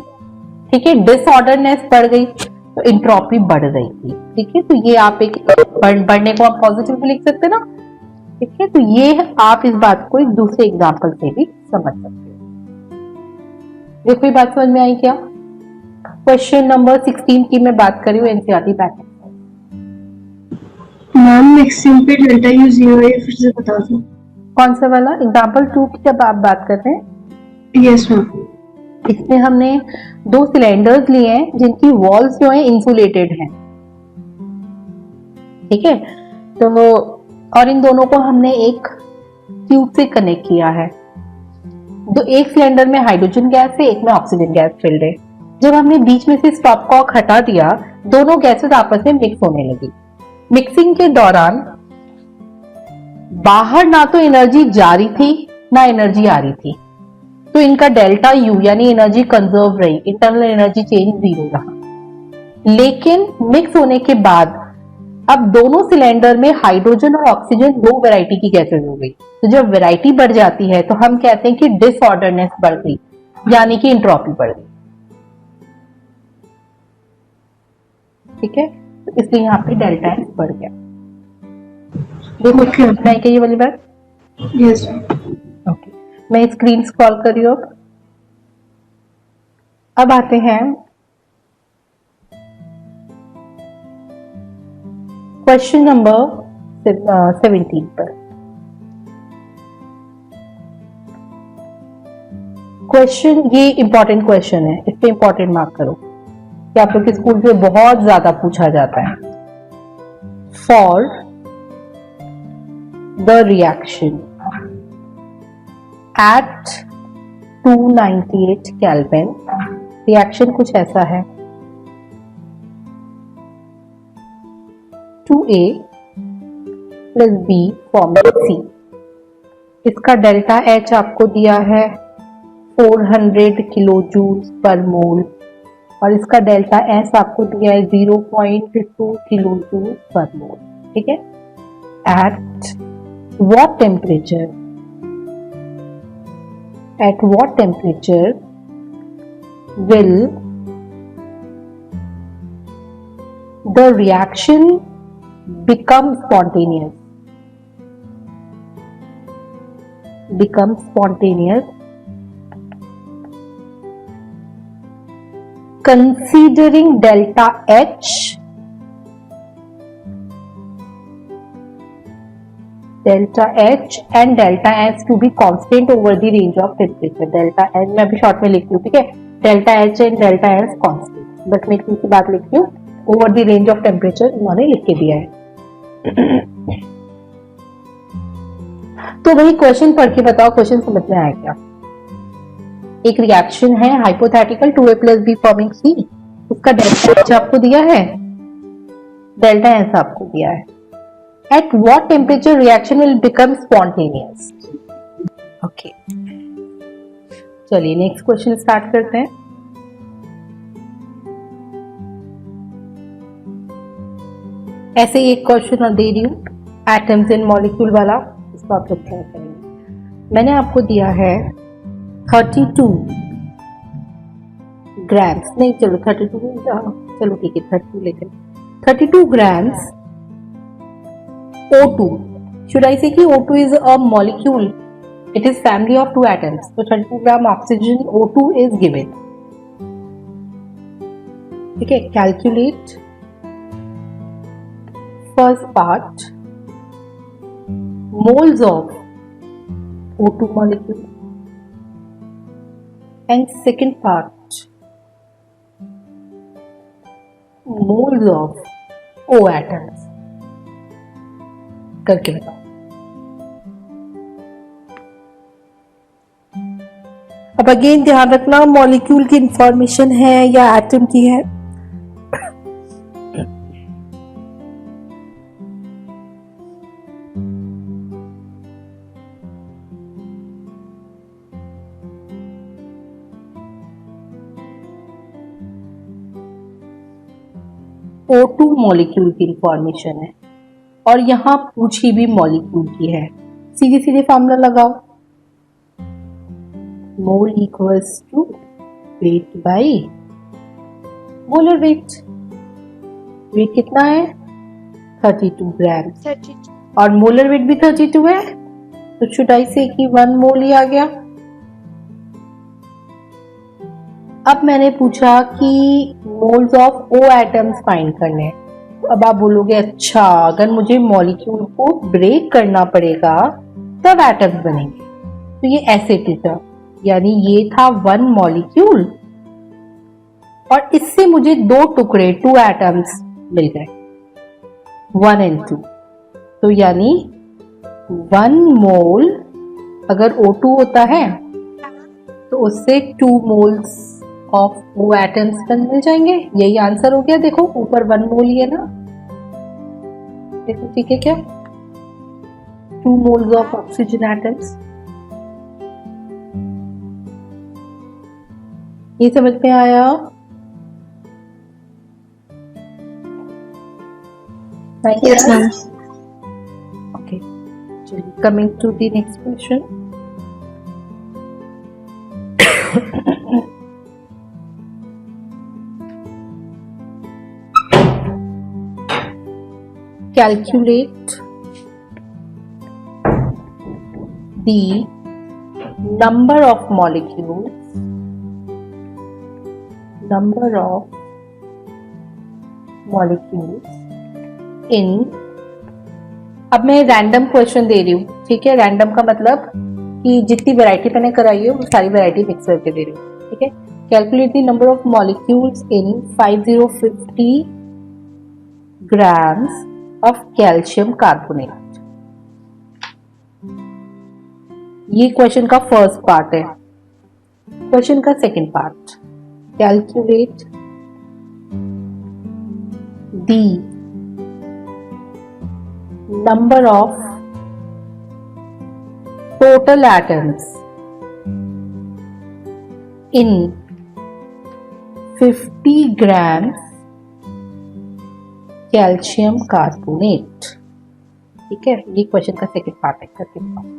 ठीक है, डिसऑर्डरनेस बढ़ गई, तो इंट्रोपी बढ़ गई थी। ठीक है, तो ये आप एक बढ़ने को आप पॉजिटिव भी लिख सकते ना। ठीक है, तो ये आप इस बात को एक दूसरे एग्जाम्पल से भी समझ सकते हो। देखो ये बात समझ में आई क्या? क्वेश्चन नंबर 16 की मैं बात कर रही हूँ, एनसीईआरटी पैटर्न। मैम मिक्सिंग पे डेल्टा यू 0 है, फिर से बता दो। कौन सा वाला? एग्जाम्पल 2 की जब आप बात कर रहे हैं, यस मैम। इसमें हमने 2 सिलेंडर्स लिए हैं जिनकी वॉल्स जो है इंसुलेटेड हैं। ठीक है, तो और इन दोनों को हमने एक ट्यूब से कनेक्ट किया है। तो एक सिलेंडर में हाइड्रोजन गैस है, एक में ऑक्सीजन गैस फिल्ड है। जब हमने बीच में से स्टॉप कॉक हटा दिया, दोनों गैसेस आपस में मिक्स होने लगी। मिक्सिंग के दौरान बाहर ना तो एनर्जी जा रही थी ना एनर्जी आ रही थी, तो इनका डेल्टा यू यानी एनर्जी कंजर्व रही, इंटरनल एनर्जी चेंज 0 रहा। लेकिन मिक्स होने के बाद अब दोनों सिलेंडर में हाइड्रोजन और ऑक्सीजन 2 वैरायटी की गैसेस हो गई। तो जब वैरायटी बढ़ जाती है तो हम कहते हैं कि डिसऑर्डरनेस बढ़ गई, यानी कि इंट्रोपी बढ़ गई। ठीक है, तो इसलिए यहाँ पे डेल्टा एस बढ़ गया। देखो मैं क्या ये वाली बात? यस। ओके, मैं स्क्रीन स्क्रॉल कर रही हूँ। अब आते हैं क्वेश्चन नंबर 17 पर। क्वेश्चन, ये इंपॉर्टेंट क्वेश्चन है, इस पे इंपॉर्टेंट मार्क करो कि आप लोग के स्कूल में बहुत ज्यादा पूछा जाता है। For the reaction at 298 kelvin, reaction कुछ ऐसा है। 2A plus B formula C, इसका डेल्टा H आपको दिया है 400 किलो जूल पर मोल और इसका डेल्टा S आपको दिया है 0.2 किलो जूल पर मोल। ठीक है, at what temperature, at what temperature will the reaction become spontaneous, become spontaneous considering delta H, and delta S to be constant over the range of temperature। delta H मैं अभी short में लिखती हूँ, ठीक है, delta H and delta S constant, बस मैं इतनी सी बात लिखती हूँ। Over the range of temperature इन्होंने लिख के दिया है। तो वही क्वेश्चन पढ़ के बताओ, क्वेश्चन समझ में आया क्या? एक रिएक्शन है hypothetical 2A plus be forming C, उसका डेल्टा एच आपको दिया है, डेल्टा एस आपको दिया है। At what temperature reaction will become spontaneous. Okay, चलिए नेक्स्ट क्वेश्चन स्टार्ट करते हैं। ऐसे एक क्वेश्चन और दे रही हूं एटम्स एंड मॉलिक्यूल वाला, इसको आप लोग ट्राई करेंगे। मैंने आपको दिया है 32 ग्राम्स, नहीं चलो 32, चलो ठीक है 32 लेकर 32 grams O2। should I say कि O2 is a molecule, it is family of 2 atoms, so 32 gram oxygen O2 is given। ठीक है, calculate first part moles of O2 molecule and second part moles of O atoms, करके बताओ। अब again ध्यान रखना molecule की information है या एटम की है। O2 मॉलिक्यूल की इंफॉर्मेशन है और यहां पूछी भी मॉलिक्यूल की है। सीधे सीधे फॉर्मूला लगाओ, mole equals to weight by molar weight. Weight कितना है 32 ग्राम और मोलर वेट भी 32 है, तो शुड आई से कि 1 मोल ही आ गया। अब मैंने पूछा कि moles of O atoms find करने हैं। अब आप बोलोगे अच्छा अगर मुझे मॉलिक्यूल को ब्रेक करना पड़ेगा तब एटम्स बनेंगे, तो ये ऐसे था, यानी ये था 1 मॉलिक्यूल और इससे मुझे 2 टुकड़े 2 एटम्स मिल गए 1 and 2, तो यानी 1 मोल अगर O2 होता है तो उससे 2 मोल्स ऑफ O एटम्स मिल जाएंगे। यही आंसर हो गया। देखो ऊपर 1 मोल ही है ना, देखो ठीक है क्या, 2 मोल्स ऑफ ऑक्सीजन एटम्स। ये समझ में आया? Yes, ma'am. Okay, चलिए coming to the next question. Calculate the number of molecules इन, अब मैं रैंडम क्वेश्चन दे रही हूँ, ठीक है। रैंडम का मतलब कि जितनी वैरायटी मैंने कराई है वो सारी वैरायटी मिक्स करके दे रही हूँ, ठीक है। Calculate the number of molecules in 5050 grams of calcium carbonate। ये क्वेश्चन का फर्स्ट पार्ट है। क्वेश्चन का second part, calculate the number of total atoms in 50 grams calcium carbonate, ठीक है। ये क्वेश्चन का सेकंड पार्ट है, करके बताओ।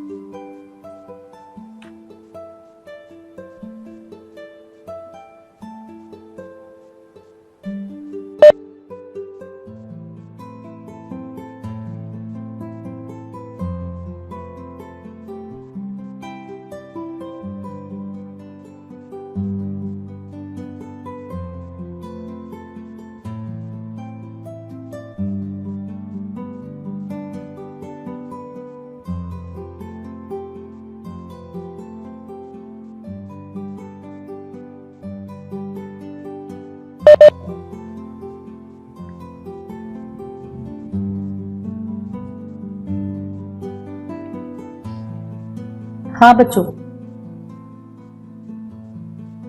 हाँ बच्चों,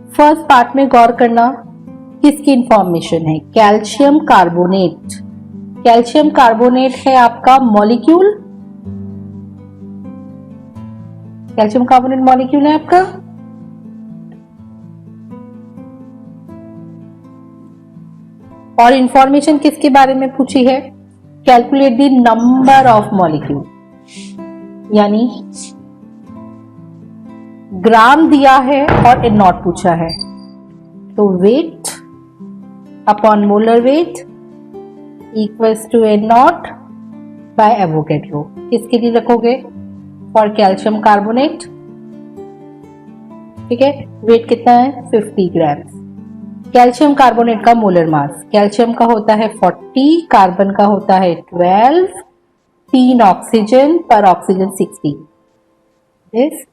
फर्स्ट पार्ट में गौर करना, किसकी इंफॉर्मेशन है? Calcium carbonate. कैल्शियम कार्बोनेट है आपका मॉलिक्यूल, कैल्शियम कार्बोनेट मॉलिक्यूल है आपका। और इंफॉर्मेशन किसके बारे में पूछी है? Calculate the number of molecule, यानी ग्राम दिया है और एन नॉट पूछा है, तो weight upon molar weight equals to N naught by Avogadro. किसके लिए रखोगे? फॉर कैल्शियम कार्बोनेट, ठीक है। वेट कितना है? 50 ग्राम्स। कैल्शियम कार्बोनेट का मोलर मास, कैल्शियम का होता है 40, कार्बन का होता है 12, 3 ऑक्सीजन पर oxygen 60, this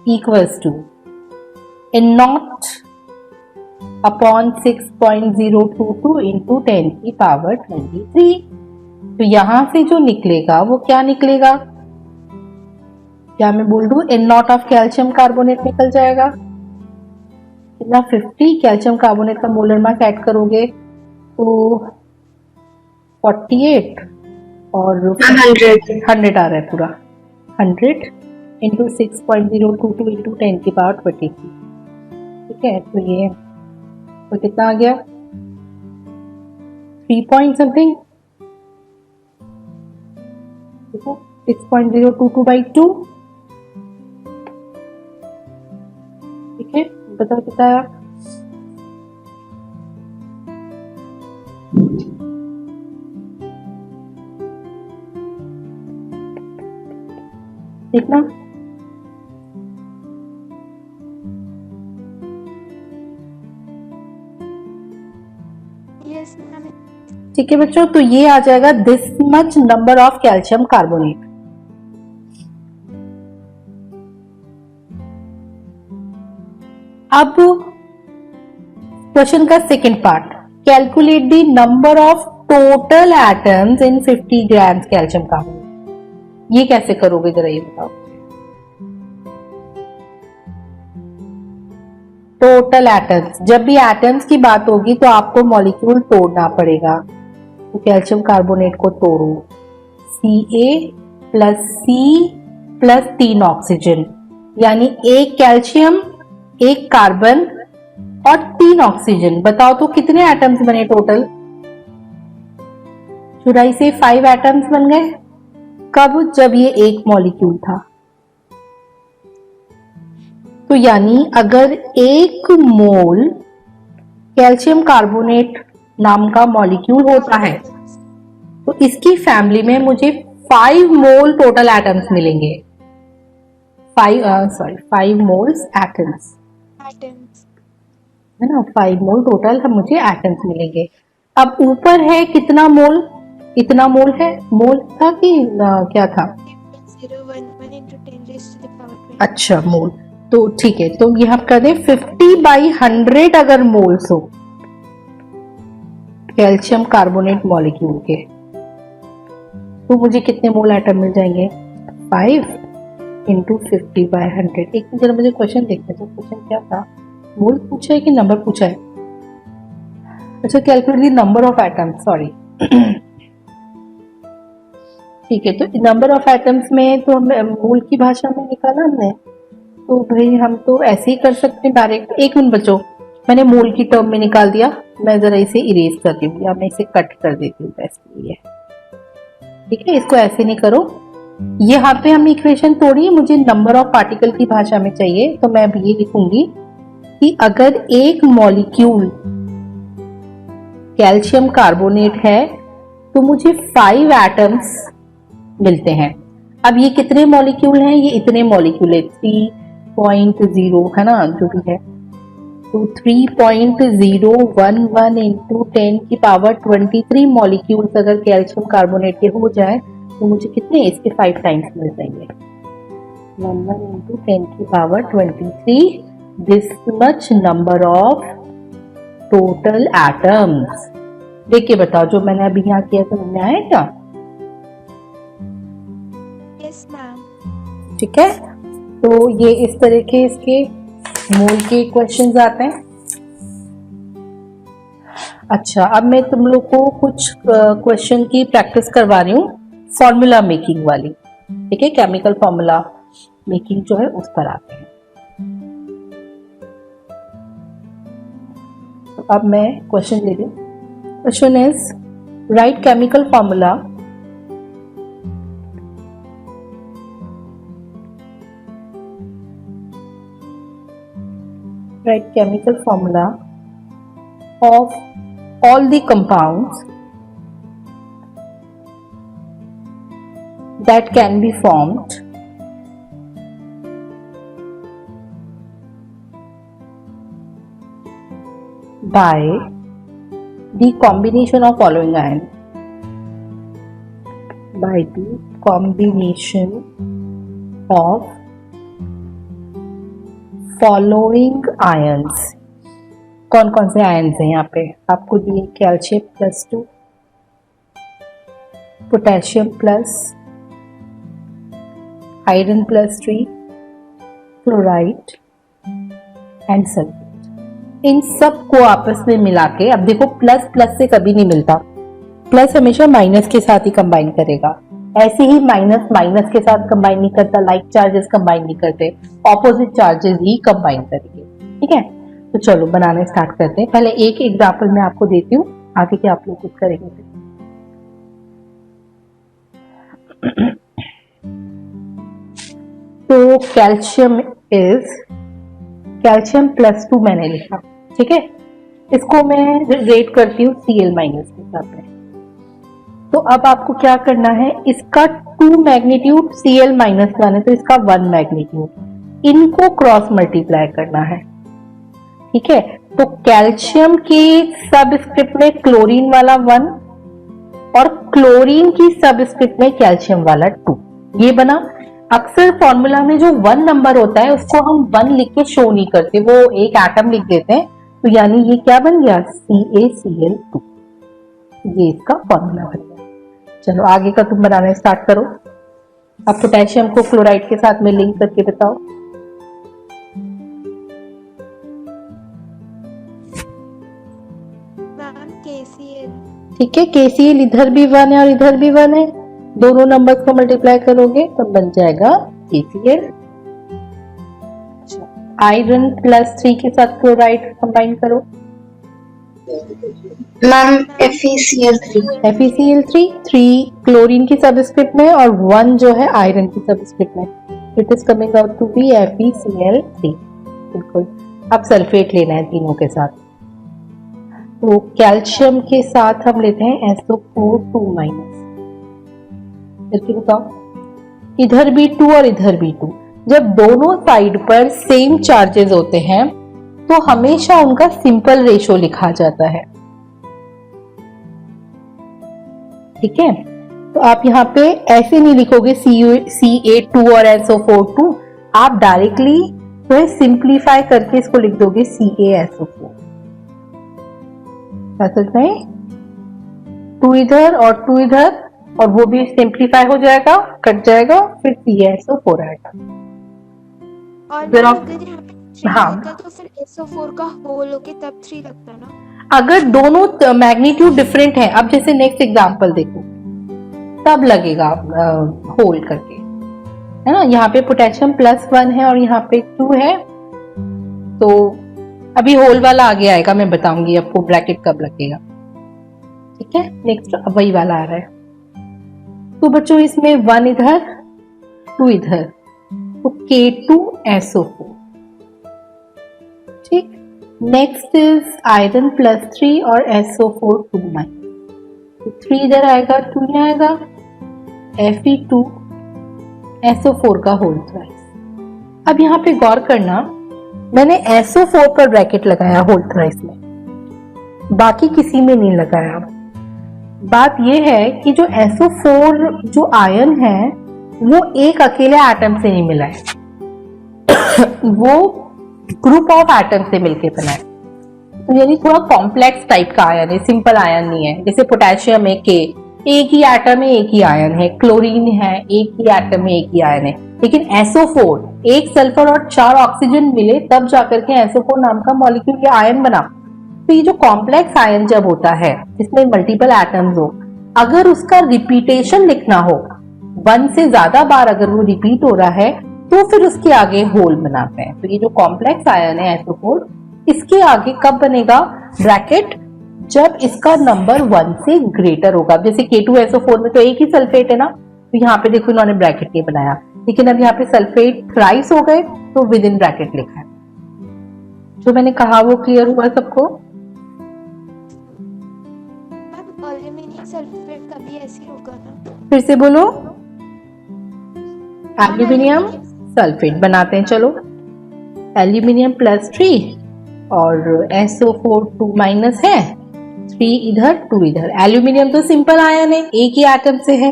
equals to n naught upon 6.022 into 10 की पावर 23। तो यहां से जो निकलेगा वो क्या निकलेगा? क्या मैं बोल दूं n not of calcium carbonate निकल जाएगा कितना? 50। कैल्शियम कार्बोनेट का मोलर मास ऐड करोगे तो 48 और 100 आ रहा है पूरा, 100 इंटू 6.022 इंटू 10 की पावर 23, ठीक है। तो ये तो कितना आ गया? 3 पॉइंट समथिंग, 6.022 by 2, ठीक है। बताओ कितना आया? देखना, ठीक है बच्चों। तो ये आ जाएगा this much number of calcium carbonate. अब क्वेश्चन का second part, calculate the number of total atoms in 50 grams calcium carbonate. ये कैसे करोगे जरा ये बताओ। टोटल एटम्स, जब भी एटम्स की बात होगी तो आपको मॉलिक्यूल तोड़ना पड़ेगा। तो कैल्शियम कार्बोनेट को तोड़ो, Ca plus C plus 3 oxygen, यानी एक कैल्शियम, एक कार्बन और 3 ऑक्सीजन। बताओ तो कितने एटम्स बने टोटल? चुराई से 5 एटम्स बन गए। कब? जब ये एक मॉलिक्यूल था। तो यानी अगर 1 मोल कैल्शियम कार्बोनेट नाम का मॉलिक्यूल होता है तो इसकी फैमिली में मुझे 5 मोल टोटल एटम्स मिलेंगे। 5 मोल्स एटम्स है ना, 5 मोल टोटल मुझे एटम्स मिलेंगे। अब ऊपर है कितना मोल? इतना मोल है, मोल था कि क्या था? 011 into 10 raised to the power 20. अच्छा मोल, तो ठीक है, तो यहाँ कर दे 50/100 अगर मोल्स हो कैल्शियम कार्बोनेट मॉलिक्यूल के, तो मुझे कितने मोल एटम मिल जाएंगे? 5 इंटू 50/100। एक मिनट जरा मुझे क्वेश्चन देखते हैं, तो क्वेश्चन क्या था? मोल पूछा है कि नंबर पूछा है? अच्छा, calculate the number of atoms, sorry. ठीक है, तो नंबर ऑफ एटम्स में तो मोल की भाषा में निकाला हमने, तो भाई हम तो ऐसे ही कर सकते हैं डायरेक्ट। एक मिनट बच्चों, मैंने मोल की टर्म में निकाल दिया, मैं जरा इसे इरेज करती हूँ या मैं इसे कट कर देती हूँ इसके लिए। ठीक है, इसको ऐसे नहीं करो, यहाँ पे हम इक्वेशन तोड़िए, मुझे नंबर ऑफ पार्टिकल की भाषा में चाहिए, तो मैं अब ये लिखूंगी कि अगर एक मॉलिक्यूल कैल्शियम कार्बोनेट है तो मुझे 5 एटम्स मिलते हैं। अब ये कितने मॉलिक्यूल हैं? ये इतने मॉलिक्यूल है, 3.0 है ना, जो भी है, तो 3.011 इंटू 10 की पावर 23 मॉलिक्यूल्स अगर कैल्शियम कार्बोनेट के हो जाए तो मुझे कितने इसके 5 टाइम्स मिल जाएंगे? 11 इंटू 10 की power 23, this much number of total atoms. देख के बताओ, जो मैंने अभी यहाँ किया समझ में आया क्या? Yes, ma'am. ठीक है, तो ये इस तरह के इसके मोल के क्वेश्चंस आते हैं। अच्छा, अब मैं तुम लोग को कुछ क्वेश्चन की प्रैक्टिस करवा रही हूँ, फॉर्मूला मेकिंग वाली। ठीक है, केमिकल फॉर्मूला मेकिंग जो है उस पर आते हैं। तो अब मैं क्वेश्चन ले रही हूँ। Question is right chemical formula write chemical formula of all the compounds that can be formed by the combination of following ions, by the combination of following ions. कौन कौन से आयंस हैं यहाँ पे आपको दिए? Calcium +2, potassium plus, iron +3, chloride and sulphate. इन सब को आपस में मिला के, अब देखो प्लस प्लस से कभी नहीं मिलता, प्लस हमेशा माइनस के साथ ही कंबाइन करेगा, ऐसे ही माइनस माइनस के साथ कंबाइन नहीं करता, लाइक चार्जेस कंबाइन नहीं करते, ऑपोजिट चार्जेस ही कंबाइन करेंगे। ठीक है, तो चलो बनाना स्टार्ट करते हैं। पहले एक एग्जांपल मैं आपको देती हूँ, आगे के आप लोग कुछ करेंगे। तो कैल्शियम +2 मैंने लिखा। ठीक है, इसको मैं रेट करती हूँ Cl- के साथ में। तो अब आपको क्या करना है, इसका 2 मैग्नीट्यूड Cl-1 है तो इसका 1 मैग्नीट्यूड, इनको क्रॉस मल्टीप्लाई करना है। ठीक है, तो कैल्शियम की सबस्क्रिप्ट में क्लोरीन वाला 1 और क्लोरीन की सबस्क्रिप्ट में कैल्शियम वाला 2, ये बना। अक्सर फॉर्मूला में जो 1 नंबर होता है उसको हम 1 लिख के शो नहीं करते, वो एक एटम लिख देते हैं, तो यानी ये क्या बन गया? CaCl2, ये इसका फॉर्मूला बन गया। चलो आगे का तुम बनाना स्टार्ट करो। अब पोटेशियम को क्लोराइड के साथ में लिंक करके बताओ। Ma'am, KCl. ठीक है, KCl इधर भी 1 है और इधर भी 1 है, दोनों नंबर्स को मल्टीप्लाई करोगे तो बन जाएगा KCl। आयरन +3 के साथ क्लोराइड कंबाइन करो। Ma'am, FeCl3. FeCl3, 3 क्लोरीन की सबस्क्रिप्ट में और 1 जो है आयरन की सबस्क्रिप्ट में, it is coming out to be FeCl3। बिल्कुल। अब सल्फेट लेना है तीनों के साथ, तो कैल्शियम के साथ हम लेते हैं SO4 2-। फिर बताओ, इधर भी 2 और इधर भी 2, जब दोनों साइड पर सेम चार्जेस होते हैं तो हमेशा उनका सिंपल रेशो लिखा जाता है। ठीक है, तो आप यहाँ पे ऐसे नहीं लिखोगे CA2 और SO4 आप डायरेक्टली तो है सिंप्लीफाई करके इसको लिख दोगे CaSO4। समझ में, 2 इधर और 2 इधर, और वो भी सिंप्लीफाई हो जाएगा, कट जाएगा, फिर CaSO4 आएगा। और फिर मैम आप- अगर यहाँ पे 3 हाँ। होता तो फिर SO4 का होल होके तब 3 लगता ना। अगर दोनों मैग्नीट्यूड डिफरेंट है, अब जैसे नेक्स्ट एग्जांपल देखो, तब लगेगा होल करके, है ना। यहाँ पे पोटेशियम +1 है और यहाँ पे 2 है, तो अभी होल वाला आगे आएगा, मैं बताऊंगी आपको ब्रैकेट कब लगेगा। ठीक है, नेक्स्ट अब वही वाला आ रहा है। तो बच्चों इसमें 1 इधर 2 इधर, तो K2SO4। ठीक, नेक्स्ट इज आयरन +3 और SO4 2-, तो 3 इधर आएगा, 2 यहाँ आएगा, Fe2 SO4 का होल थ्राइस। अब यहाँ पे गौर करना, मैंने SO4 पर ब्रैकेट लगाया होल थ्राइस में, बाकी किसी में नहीं लगाया। बात यह है कि जो SO4 जो आयन है वो एक अकेले एटम से नहीं मिला है वो ग्रुप ऑफ एटम से मिलके बना है, तो यानी थोड़ा कॉम्प्लेक्स टाइप का आयन है, सिंपल आयन नहीं है। जैसे पोटेशियम है, के एक ही एटम है, एक ही आयन है, क्लोरीन है, एक ही एटम है, एक ही आयन है, लेकिन SO4 एक सल्फर और 4 ऑक्सीजन मिले तब जाकर के SO4 नाम का मॉलिक्यूल या आयन बना। तो ये जो कॉम्प्लेक्स आयन जब होता है जिसमें मल्टीपल एटम्स हो, अगर उसका रिपीटेशन लिखना हो, 1 से ज्यादा बार अगर वो रिपीट हो रहा है, तो फिर उसके आगे होल बनाते हैं। तो ये जो कॉम्प्लेक्स आयन है SO4, इसके आगे कब बनेगा ब्रैकेट, जब इसका नंबर 1 से ग्रेटर होगा। जैसे K2SO4 में तो एक ही सल्फेट है ना, तो यहाँ पे देखो इन्होंने ब्रैकेट नहीं बनाया, लेकिन अब यहाँ पे सल्फेट थ्राइस हो गए तो विद इन ब्रैकेट लिखा है। जो मैंने कहा वो क्लियर हुआ सबको? मैम एल्यूमिनियम सल्फेट का भी ऐसे ही होगा ना। फिर से बोलो, एल्यूमिनियम सल्फेट बनाते हैं। चलो, एल्यूमिनियम +3 और SO4 2- है, 3 इधर 2 इधर। एल्यूमिनियम तो सिंपल आयन है, एक ही एटम से है,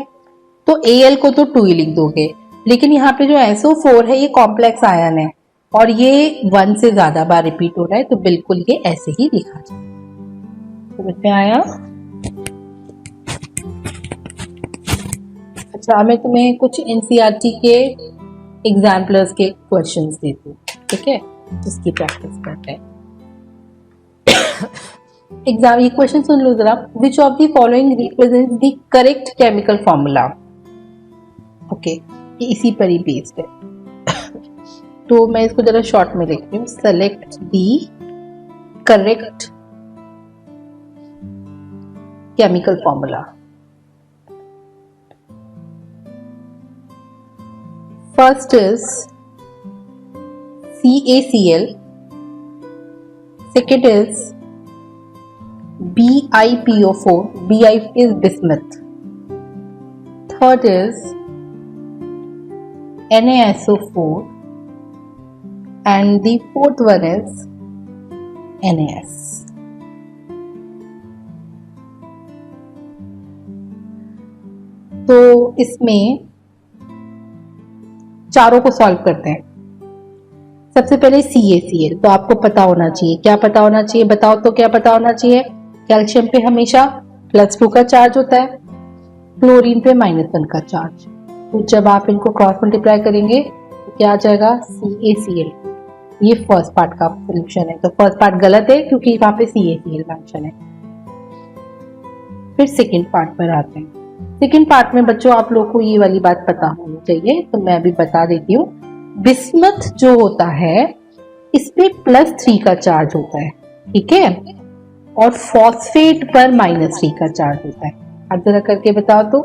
तो Al को तो 2 ही लिख दोगे, लेकिन यहाँ पे जो SO4 है ये कॉम्प्लेक्स आयन है और ये 1 से ज्यादा बार रिपीट हो रहा है, तो बिल्कुल ये ऐसे ही लिखा जाए। समझ में आया? अच्छा, मैं तुम्हें कुछ NCERT के एग्जाम्पलर्स के क्वेश्चंस देती हूँ, ठीक है, इसकी प्रैक्टिस करते हैं। एग्जाम, ये क्वेश्चन सुन लो जरा। Which of the following represents the correct chemical formula? Okay, ये इसी पर ही बेस्ड है तो मैं इसको जरा शॉर्ट में लिखती हूँ। Select the correct chemical formula. First is CaCl, second is BiPO4, Bi is bismuth, third is NaSO4 and the fourth one is NaS. तो इसमें चारों को सॉल्व करते हैं। सबसे पहले CaCl, तो आपको पता होना चाहिए, क्या पता होना चाहिए बताओ तो, क्या पता होना चाहिए? कैल्शियम पे हमेशा +2 का चार्ज होता है, क्लोरीन पे -1 का चार्ज। तो जब आप इनको क्रॉस मल्टीप्लाई करेंगे तो क्या आ जाएगा? CaCl। ये फर्स्ट पार्ट का सोल्यूशन है, तो फर्स्ट पार्ट गलत है क्योंकि वहां पे CaCl मेंशन है। फिर सेकेंड पार्ट पर आते हैं। सेकेंड पार्ट में बच्चों आप लोग को ये वाली बात पता होनी चाहिए, तो मैं अभी बता देती हूँ। बिस्मथ जो होता है इसमें +3 का चार्ज होता है, ठीक है, और फॉस्फेट पर -3 का चार्ज होता है। आप जरा करके बताओ तो,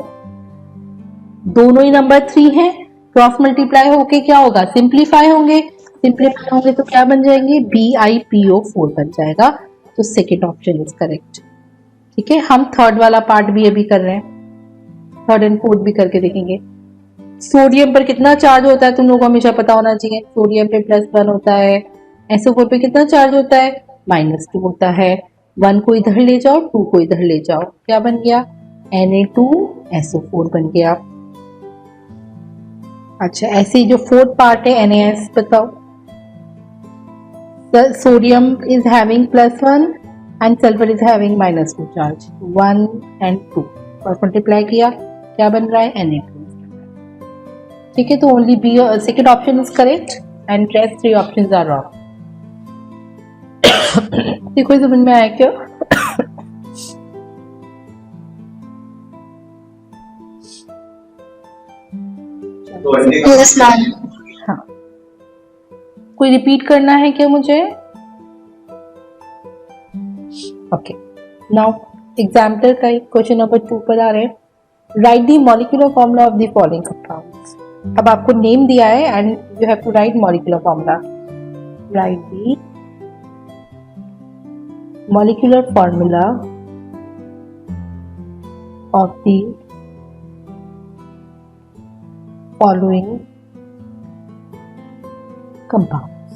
दोनों ही नंबर 3 है, क्रॉस मल्टीप्लाई होके क्या होगा? सिंप्लीफाई होंगे, सिंप्लीफाई होंगे तो क्या बन जाएंगे? BiPO4 बन जाएगा। तो सेकेंड ऑप्शन इज करेक्ट, ठीक है। हम थर्ड वाला पार्ट भी अभी कर रहे हैं, थर्ड एंड फोर्थ भी करके देखेंगे। सोडियम पर कितना चार्ज होता है तुम लोगों को हमेशा पता होना चाहिए। सोडियम पे +1 होता है, SO4 पे कितना चार्ज होता है? -2 होता है। 1 को इधर ले जाओ, 2 को इधर ले जाओ, क्या बन गया? Na2SO4 बन गया। अच्छा, ऐसे ही जो फोर्थ पार्ट है NaS बताओ। Sodium is having +1 and sulphur is having -2 charge, 1 and 2 और मल्टीप्लाई किया, क्या बन रहा है Na2। ठीक है, तो only B second option is correct and rest 3 options are wrong. देखो समझ में आया क्या? Yes ma'am. हाँ, कोई रिपीट करना है क्या मुझे? ओके, नाउ एग्जाम्पल का क्वेश्चन नंबर 2 पर आ रहे हैं। Write the molecular formula of the following compounds. अब आपको नेम दिया है and you have to write molecular formula. Write the molecular formula of the following compounds।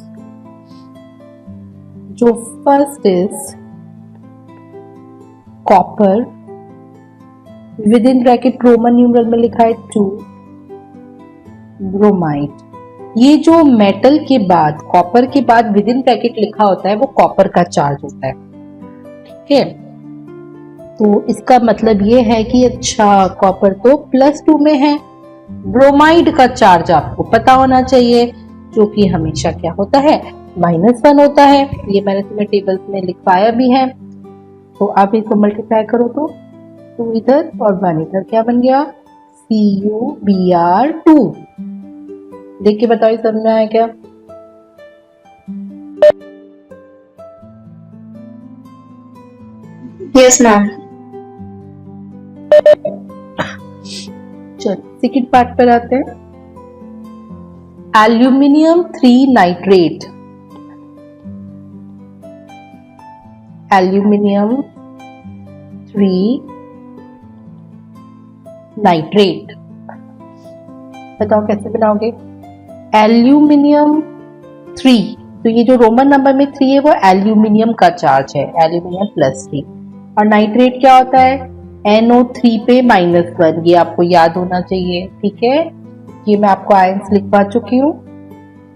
जो first is copper, with in bracket Roman numeral में लिखा है 2 bromide. ये जो मेटल के बाद, कॉपर के बाद विद इन ब्रैकेट लिखा होता है वो कॉपर का चार्ज होता है। ठीक है, तो इसका मतलब ये है कि अच्छा कॉपर तो +2 में है। ब्रोमाइड का चार्ज आपको पता होना चाहिए, जो कि हमेशा क्या होता है -1 होता है। ये मैंने तुम्हें टेबल्स में लिखवाया भी है। तो आप इसको मल्टीप्लाई करो तो 2 इधर और 1 इधर, क्या बन गया CuBr2। देख के बताओ समझ में आया क्या? Yes ma'am. चलो सेकेंड पार्ट पर आते हैं। एल्यूमिनियम 3 नाइट्रेट, एल्यूमिनियम 3 नाइट्रेट, बताओ कैसे बनाओगे? एल्यूमिनियम 3, तो ये जो रोमन नंबर में 3 है वो एल्यूमिनियम का चार्ज है, एल्यूमिनियम +3। और नाइट्रेट क्या होता है? NO3 पे -1, ये आपको याद होना चाहिए। ठीक है, ये मैं आपको आयंस लिखवा चुकी हूँ।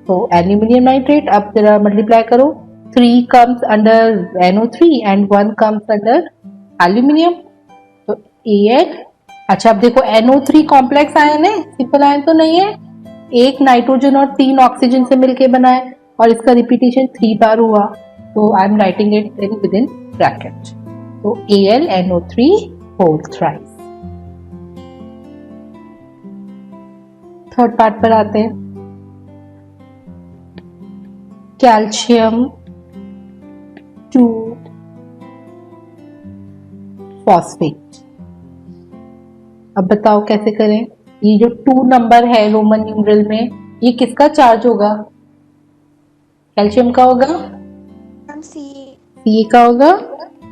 तो एल्यूमिनियम नाइट्रेट, अब जरा मल्टीप्लाई करो, 3 comes under NO3 and 1 comes under aluminium, तो Al। अच्छा, अब देखो NO3 कॉम्प्लेक्स आयन है, सिंपल आयन तो नहीं है। 1 नाइट्रोजन और 3 ऑक्सीजन से मिलके बना है और इसका रिपीटेशन 3 बार हुआ, तो I am writing it in with in bracket. तो AlNO3 whole thrice. Third part पर आते हैं। Calcium 2 phosphate. अब बताओ कैसे करें? ये जो 2 नंबर है रोमन न्यूमरल में, ये किसका चार्ज होगा? कैल्शियम का होगा, Ca का होगा,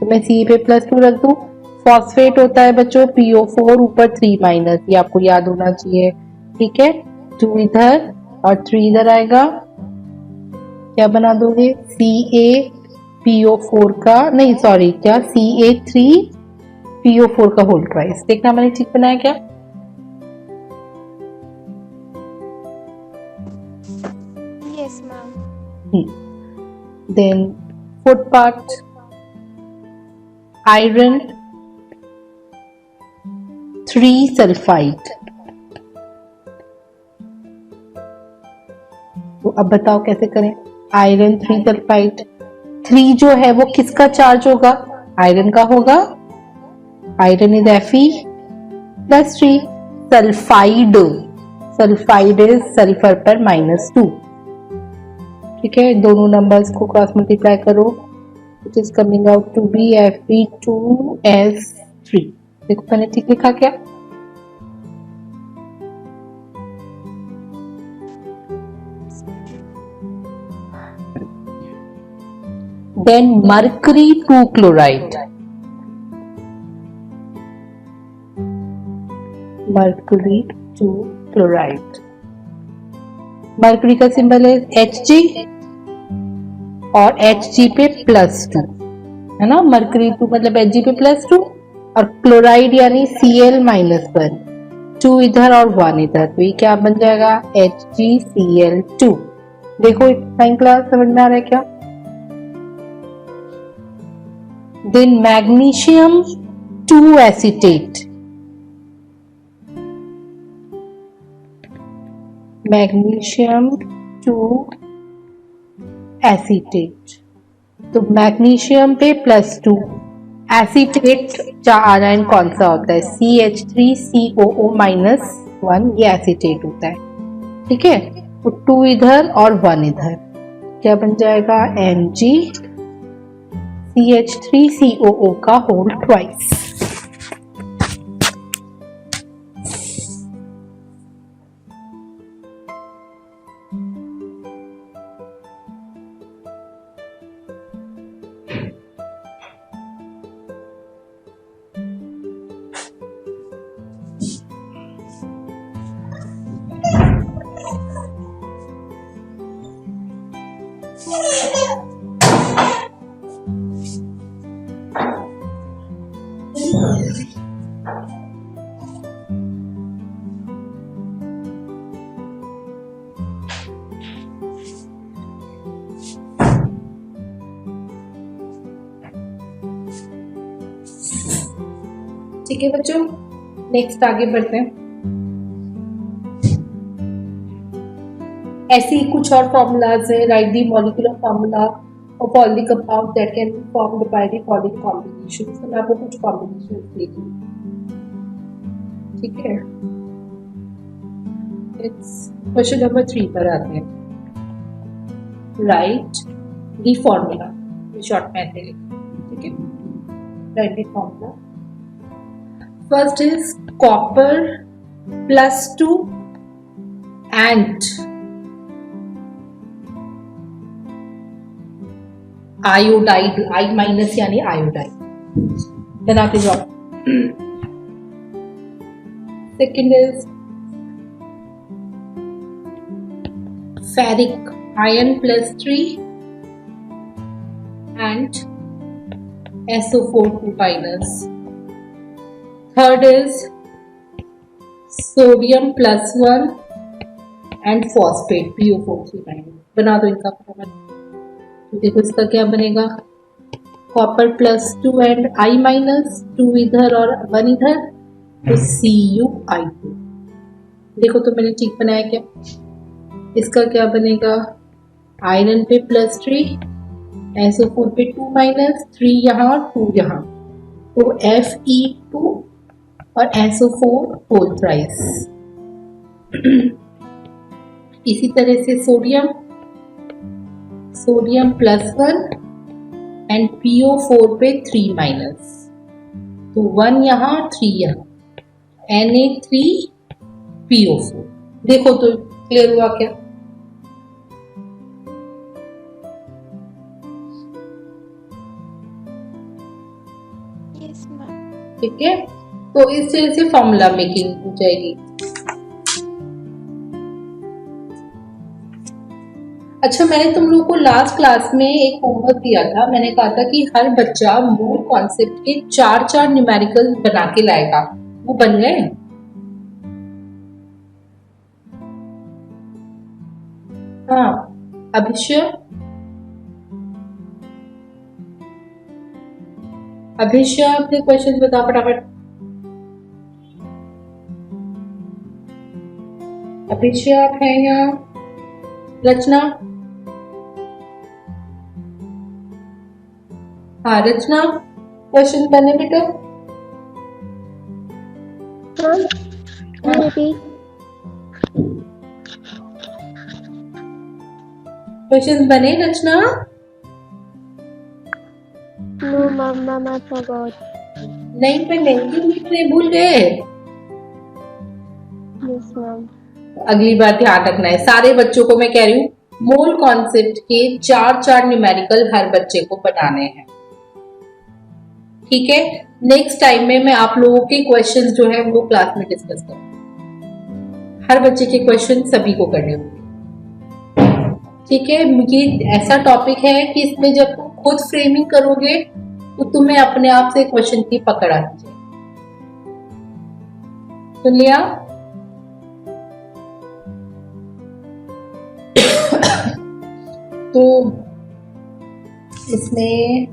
तो मैं Ca पे +2 रख दूं। फॉस्फेट होता है बच्चों PO4 ऊपर 3-, ये आपको याद होना चाहिए। ठीक है, 2 इधर और 3 इधर आएगा, क्या बना दोगे? CaPO4 का, नहीं सॉरी, क्या Ca3PO4 का होल ट्वाइस। देखना मैंने ठीक बनाया क्या? Yes ma'am. Then fourth part, iron 3 sulphide. तो अब बताओ कैसे करें? आयरन 3 सल्फाइड, 3 जो है वो किसका चार्ज होगा? आयरन का होगा, iron is Fe+3। Sulphide, sulphide is sulphur पर -2। ठीक है, दोनों नंबर्स को क्रॉस मल्टीप्लाई करो, it is coming out to be Fe2S3। देखो मैंने ठीक लिखा क्या? Then mercury 2 chloride, mercury 2 chloride. Mercury का सिंबल है Hg और Hg पे +2 है ना, मर्करी 2 मतलब Hg पे +2, और क्लोराइड यानी Cl-1, 2 इधर और 1 इधर, तो ये क्या बन जाएगा HgCl2। देखो साइन क्लास समझ में आ रहा है क्या? Then magnesium 2 acetate, magnesium 2 acetate, तो मैग्नीशियम पे +2 एसीटेट आयन कौन सा होता है CH3COO-1, ये एसीटेट होता है, ठीक है। तो 2 इधर और 1 इधर, क्या बन जाएगा NgCH3COO का होल ट्वाइस। ठीक है बच्चों, नेक्स्ट आगे बढ़ते हैं। ऐसे ही कुछ और फॉर्मूलाज है। Right the molecular formula of all the compounds that can be formed by the following combinations. तो मैं आपको कुछ कॉम्बिनेशंस देती हूँ, ठीक है। इट्स क्वेश्चन नंबर 3 पर आते हैं। राइट दी फॉर्मूला, शॉर्ट में ऐसे लिखें, ठीक है। Right the formula. First is copper +2 and iodide, I- यानी iodide। Then आपके job. Second is ferric iron +3 and SO4 2-. Third is sodium +1 and phosphate PO4 3-. बना दो इनका फटाफट। तो देखो इसका क्या बनेगा, कॉपर +2 एंड I-, 2 इधर और 1 इधर, तो CuI2। देखो तो मैंने ठीक बनाया क्या। इसका क्या बनेगा, आयरन पे +3, SO4 पे 2-, 3 यहाँ 2 यहाँ, तो Fe2 और SO4 होल थ्राइस। इसी तरह से सोडियम +1 एंड PO4 पे 3-, तो 1 यहाँ 3 यहाँ, Na3PO4। देखो तो क्लियर हुआ क्या। Yes ma'am. ठीक है, तो इस तरह से फॉर्मूला मेकिंग हो जाएगी। अच्छा, मैंने तुम लोगों को लास्ट क्लास में एक होमवर्क दिया था। मैंने कहा था कि हर बच्चा मूल कॉन्सेप्ट के 4 न्यूमेरिकल बना के लाएगा। वो बन गए? हाँ, अभिषेक अपने क्वेश्चन बता फटाफट। अभिषेक है यहाँ, रचना। हाँ रचना, क्वेश्चन बने बेटा? क्वेश्चन बने Rachna? No mama, I forgot। नहीं बने, भूल गए? Yes ma'am. अगली बार ध्यान रखना है। सारे बच्चों को मैं कह रही हूँ, मोल कॉन्सेप्ट के 4 न्यूमेरिकल हर बच्चे को बनाने हैं, ठीक है। नेक्स्ट टाइम में मैं आप लोगों के क्वेश्चंस जो है वो क्लास में डिस्कस करूंगी। हर बच्चे के क्वेश्चन सभी को करने होंगे, ठीक है। ये ऐसा टॉपिक है कि इसमें जब तुम खुद फ्रेमिंग करोगे तो तुम्हें अपने आप से क्वेश्चन की पकड़ आनी चाहिए। सुन लिया? तो इसमें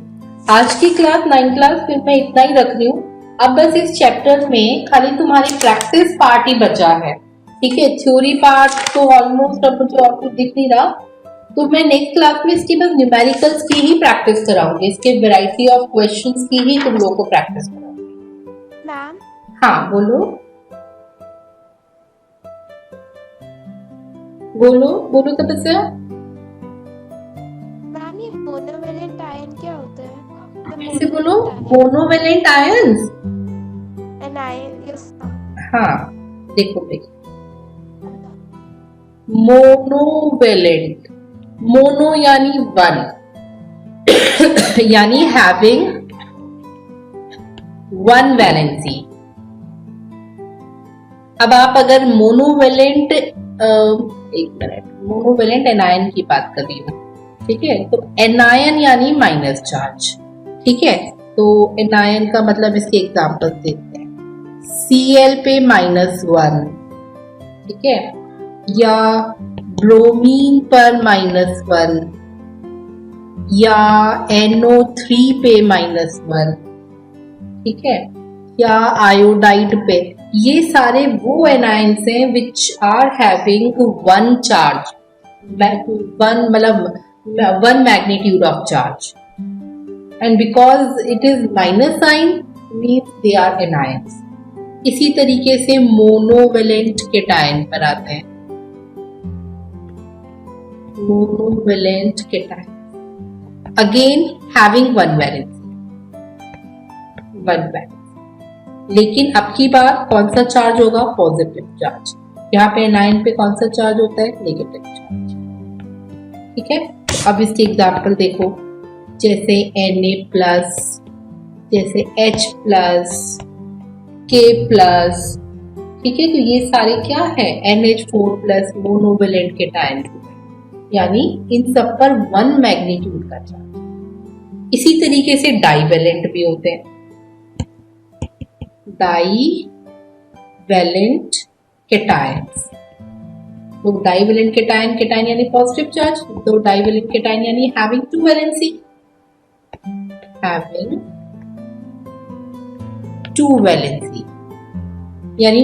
आज की क्लास 9 क्लास फिर मैं इतना ही रख रही हूँ। अब बस इस चैप्टर में खाली तुम्हारी प्रैक्टिस पार्ट ही बचा है, ठीक है। थ्योरी पार्ट तो ऑलमोस्ट अब मुझे और कुछ दिख नहीं रहा, तो मैं नेक्स्ट क्लास में इसकी बस न्यूमेरिकल्स की ही प्रैक्टिस कराऊंगी, इसके वैरायटी ऑफ क्वेश्चंस की ही तुम लोगों को प्रैक्टिस कराऊंगी। मैम हाँ बोलो बोलो बोलो तपस्या। मैम ये मोनोवेलेंट आयन क्या होता है? फिर से बोलो। Monovalent ions. Anion yes. हाँ देखो देखो, मोनोवेलेंट, मोनो यानी वन, यानी हैविंग वन वैलेंसी। अब आप अगर मोनोवेलेंट, एक मिनट, मोनोवेलेंट एनायन की बात कर रही हूँ, ठीक है। तो एनायन यानी माइनस चार्ज, ठीक है। तो एनायन का मतलब इसके एग्जाम्पल देखते हैं। Cl पे -1, ठीक है, या ब्रोमीन पर -1, या NO3 पे -1, ठीक है, या आयोडाइड पे। ये सारे वो एनायंस हैं which are having one charge, one मतलब one magnitude of charge, and because it is minus sign means they are anions. इसी तरीके से मोनोवेलेंट केटायन पर आते हैं। Monovalent cation again having one valency, लेकिन अब की बार कौन सा चार्ज होगा? Positive charge. यहाँ पे एनायन पे कौन सा चार्ज होता है? नेगेटिव चार्ज, ठीक है। अब इसके एग्जाम्पल देखो, जैसे Na+, जैसे H+, K+, ठीक है। तो ये सारे क्या है? NH4+ मोनोवेलेंट केटायन, यानी इन सब पर वन मैग्नीट्यूड का चार्ज। इसी तरीके से डाइवेलेंट भी होते हैं, डाइवेलेंट केटायंस। तो डाइवेलेंट केटायन, केटायन यानी पॉजिटिव चार्ज, तो डाइवेलेंट केटायन यानी having two valency, having two valency यानी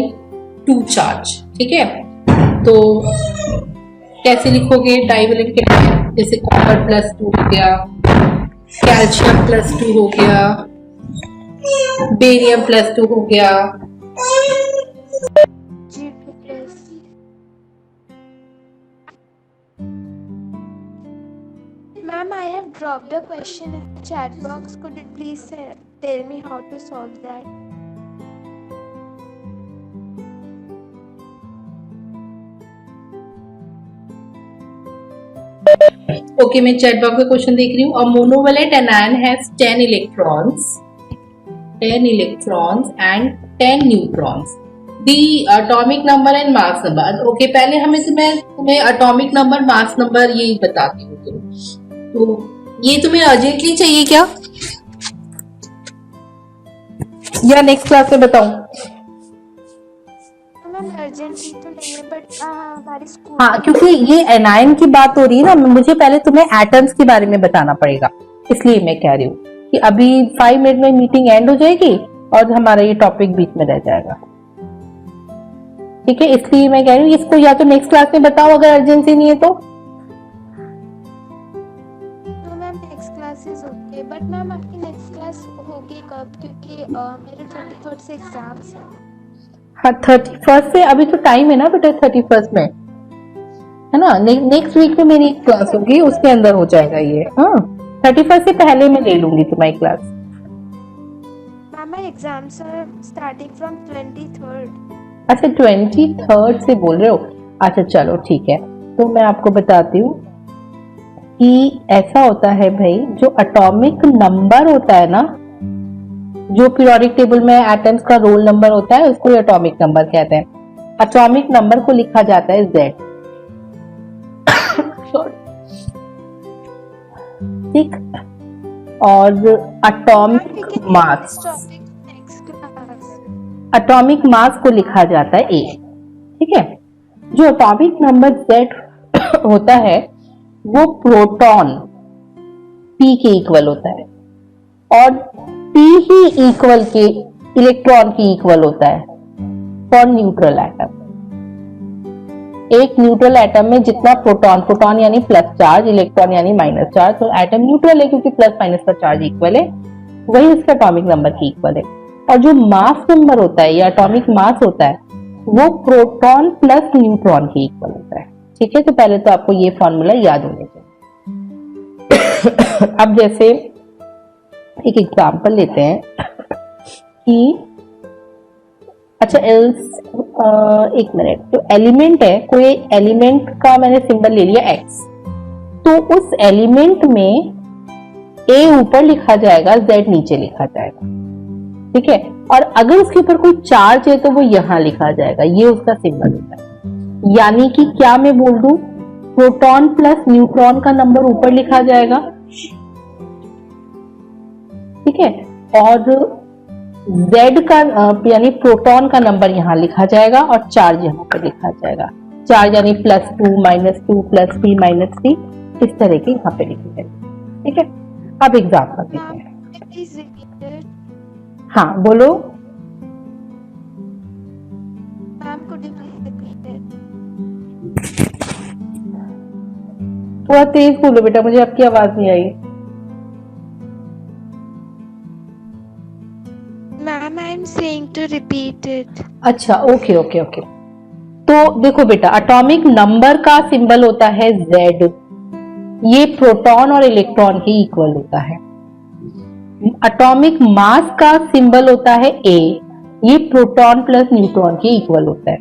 टू चार्ज, ठीक है। तो कैसे लिखोगे डाइवेलेंट केटायन? जैसे कॉपर +2 हो गया, कैल्शियम +2 हो गया, बेरियम +2 हो गया। G2+. Ma'am, I have dropped a question in the chat box. Could you please tell me how to solve that? Okay, मैं चैट बॉक्स में क्वेश्चन देख रही हूँ। A monovalent anion has 10 electrons and 10 neutrons. The atomic number and mass number. Okay, पहले मैं तुम्हें atomic number, mass number ये बताती हूँ। तो ये तुम्हें अर्जेंटली चाहिए क्या, या नेक्स्ट क्लास में बताऊं? मैम अर्जेंटली तो नहीं है, बट हमारी स्कूल। हाँ, क्योंकि ये एनायन की बात हो रही है ना, मुझे पहले तुम्हें एटम्स के बारे में बताना पड़ेगा, इसलिए मैं कह रही हूँ कि अभी 5 मिनट में मीटिंग एंड हो जाएगी और हमारा ये टॉपिक बीच में रह जाएगा, ठीक है। इसलिए मैं कह रही हूँ इसको या तो नेक्स्ट क्लास में बताओ अगर अर्जेंसी नहीं है तो। Ma'am next class is okay, but ma'am आपकी नेक्स्ट क्लास होगी कब? क्योंकि मेरे 23rd से एग्जाम्स हैं। हाँ, 31st से अभी तो टाइम है ना बेटा, 31st में है ना। नेक्स्ट वीक में मेरी क्लास होगी, उसके अंदर हो जाएगा ये। हाँ, 31st से पहले मैं ले लूंगी तुम्हारी class. Ma'am my exams are starting from 23rd। अच्छा, 23rd से बोल रहे हो? अच्छा चलो ठीक है। तो मैं आपको बताती हूँ कि ऐसा होता है भाई, जो एटॉमिक नंबर होता है ना, जो पीरियोडिक टेबल में एटम्स का रोल नंबर होता है, उसको एटॉमिक नंबर कहते हैं। एटॉमिक नंबर को लिखा जाता है Z, ठीक। और एटॉमिक मास, एटॉमिक मास को लिखा जाता है ए, ठीक है। जो एटॉमिक नंबर Z होता है वो प्रोटॉन P के इक्वल होता है और P ही इक्वल के इलेक्ट्रॉन की इक्वल होता है फॉर न्यूट्रल एटम। एक न्यूट्रल एटम में जितना प्रोटॉन यानी प्लस चार्ज, इलेक्ट्रॉन यानी माइनस चार्ज, तो एटम न्यूट्रल है क्योंकि प्लस माइनस का चार्ज इक्वल है, वही उसका एटॉमिक नंबर की इक्वल है। और जो मास नंबर होता है या एटॉमिक मास होता है वो प्रोटॉन प्लस न्यूट्रॉन की इक्वल होता है, ठीक है। तो पहले तो आपको ये फॉर्मूला याद होने चाहिए। अब जैसे एक एग्जांपल लेते हैं कि अच्छा एक मिनट, तो एलिमेंट है, कोई एलिमेंट का मैंने सिंबल ले लिया x, तो उस एलिमेंट में a ऊपर लिखा जाएगा, z नीचे लिखा जाएगा, ठीक है। और अगर उसके ऊपर कोई चार्ज है तो वो यहां लिखा जाएगा, ये उसका सिंबल होता है। यानी कि क्या मैं बोल दूं, प्रोटॉन प्लस न्यूट्रॉन का नंबर ऊपर लिखा जाएगा, ठीक है, और Z का यानी प्रोटॉन का नंबर यहाँ लिखा जाएगा और चार्ज यहाँ पर लिखा जाएगा। चार्ज यानी +2 -2 +3 -3 इस तरह के यहाँ पे लिखे जाएंगे, ठीक है। अब एग्जाम्पल देते हैं। Please repeat it. हाँ बोलो। Ma'am, could you please repeat it? थोड़ा तेज बोलो बेटा, मुझे आपकी आवाज नहीं आई। Ma'am, I'm saying to repeat it. अच्छा, ओके ओके ओके। तो देखो बेटा, एटॉमिक नंबर का सिंबल होता है Z, ये प्रोटॉन और इलेक्ट्रॉन के इक्वल होता है। एटॉमिक मास का सिंबल होता है A, ये प्रोटॉन प्लस न्यूट्रॉन के इक्वल होता है।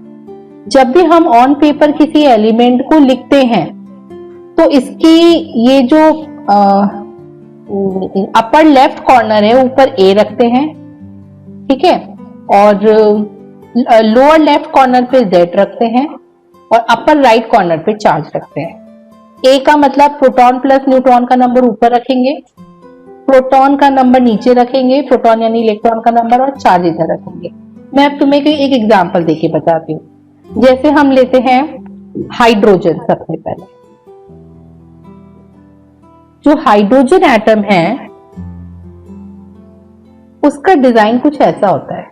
जब भी हम ऑन पेपर किसी एलिमेंट को लिखते हैं तो इसकी ये जो अपर लेफ्ट कॉर्नर है ऊपर A रखते हैं, ठीक है, और लोअर लेफ्ट कॉर्नर पे Z रखते हैं और अपर राइट कॉर्नर पे चार्ज रखते हैं। A का मतलब प्रोटॉन प्लस न्यूट्रॉन का नंबर ऊपर रखेंगे, प्रोटॉन का नंबर नीचे रखेंगे, प्रोटॉन यानी इलेक्ट्रॉन का नंबर, और चार्ज इधर रखेंगे। मैं अब तुम्हें एक एग्जांपल देके बताती हूँ। जैसे हम लेते हैं हाइड्रोजन। सबसे पहले जो हाइड्रोजन एटम है उसका डिजाइन कुछ ऐसा होता है,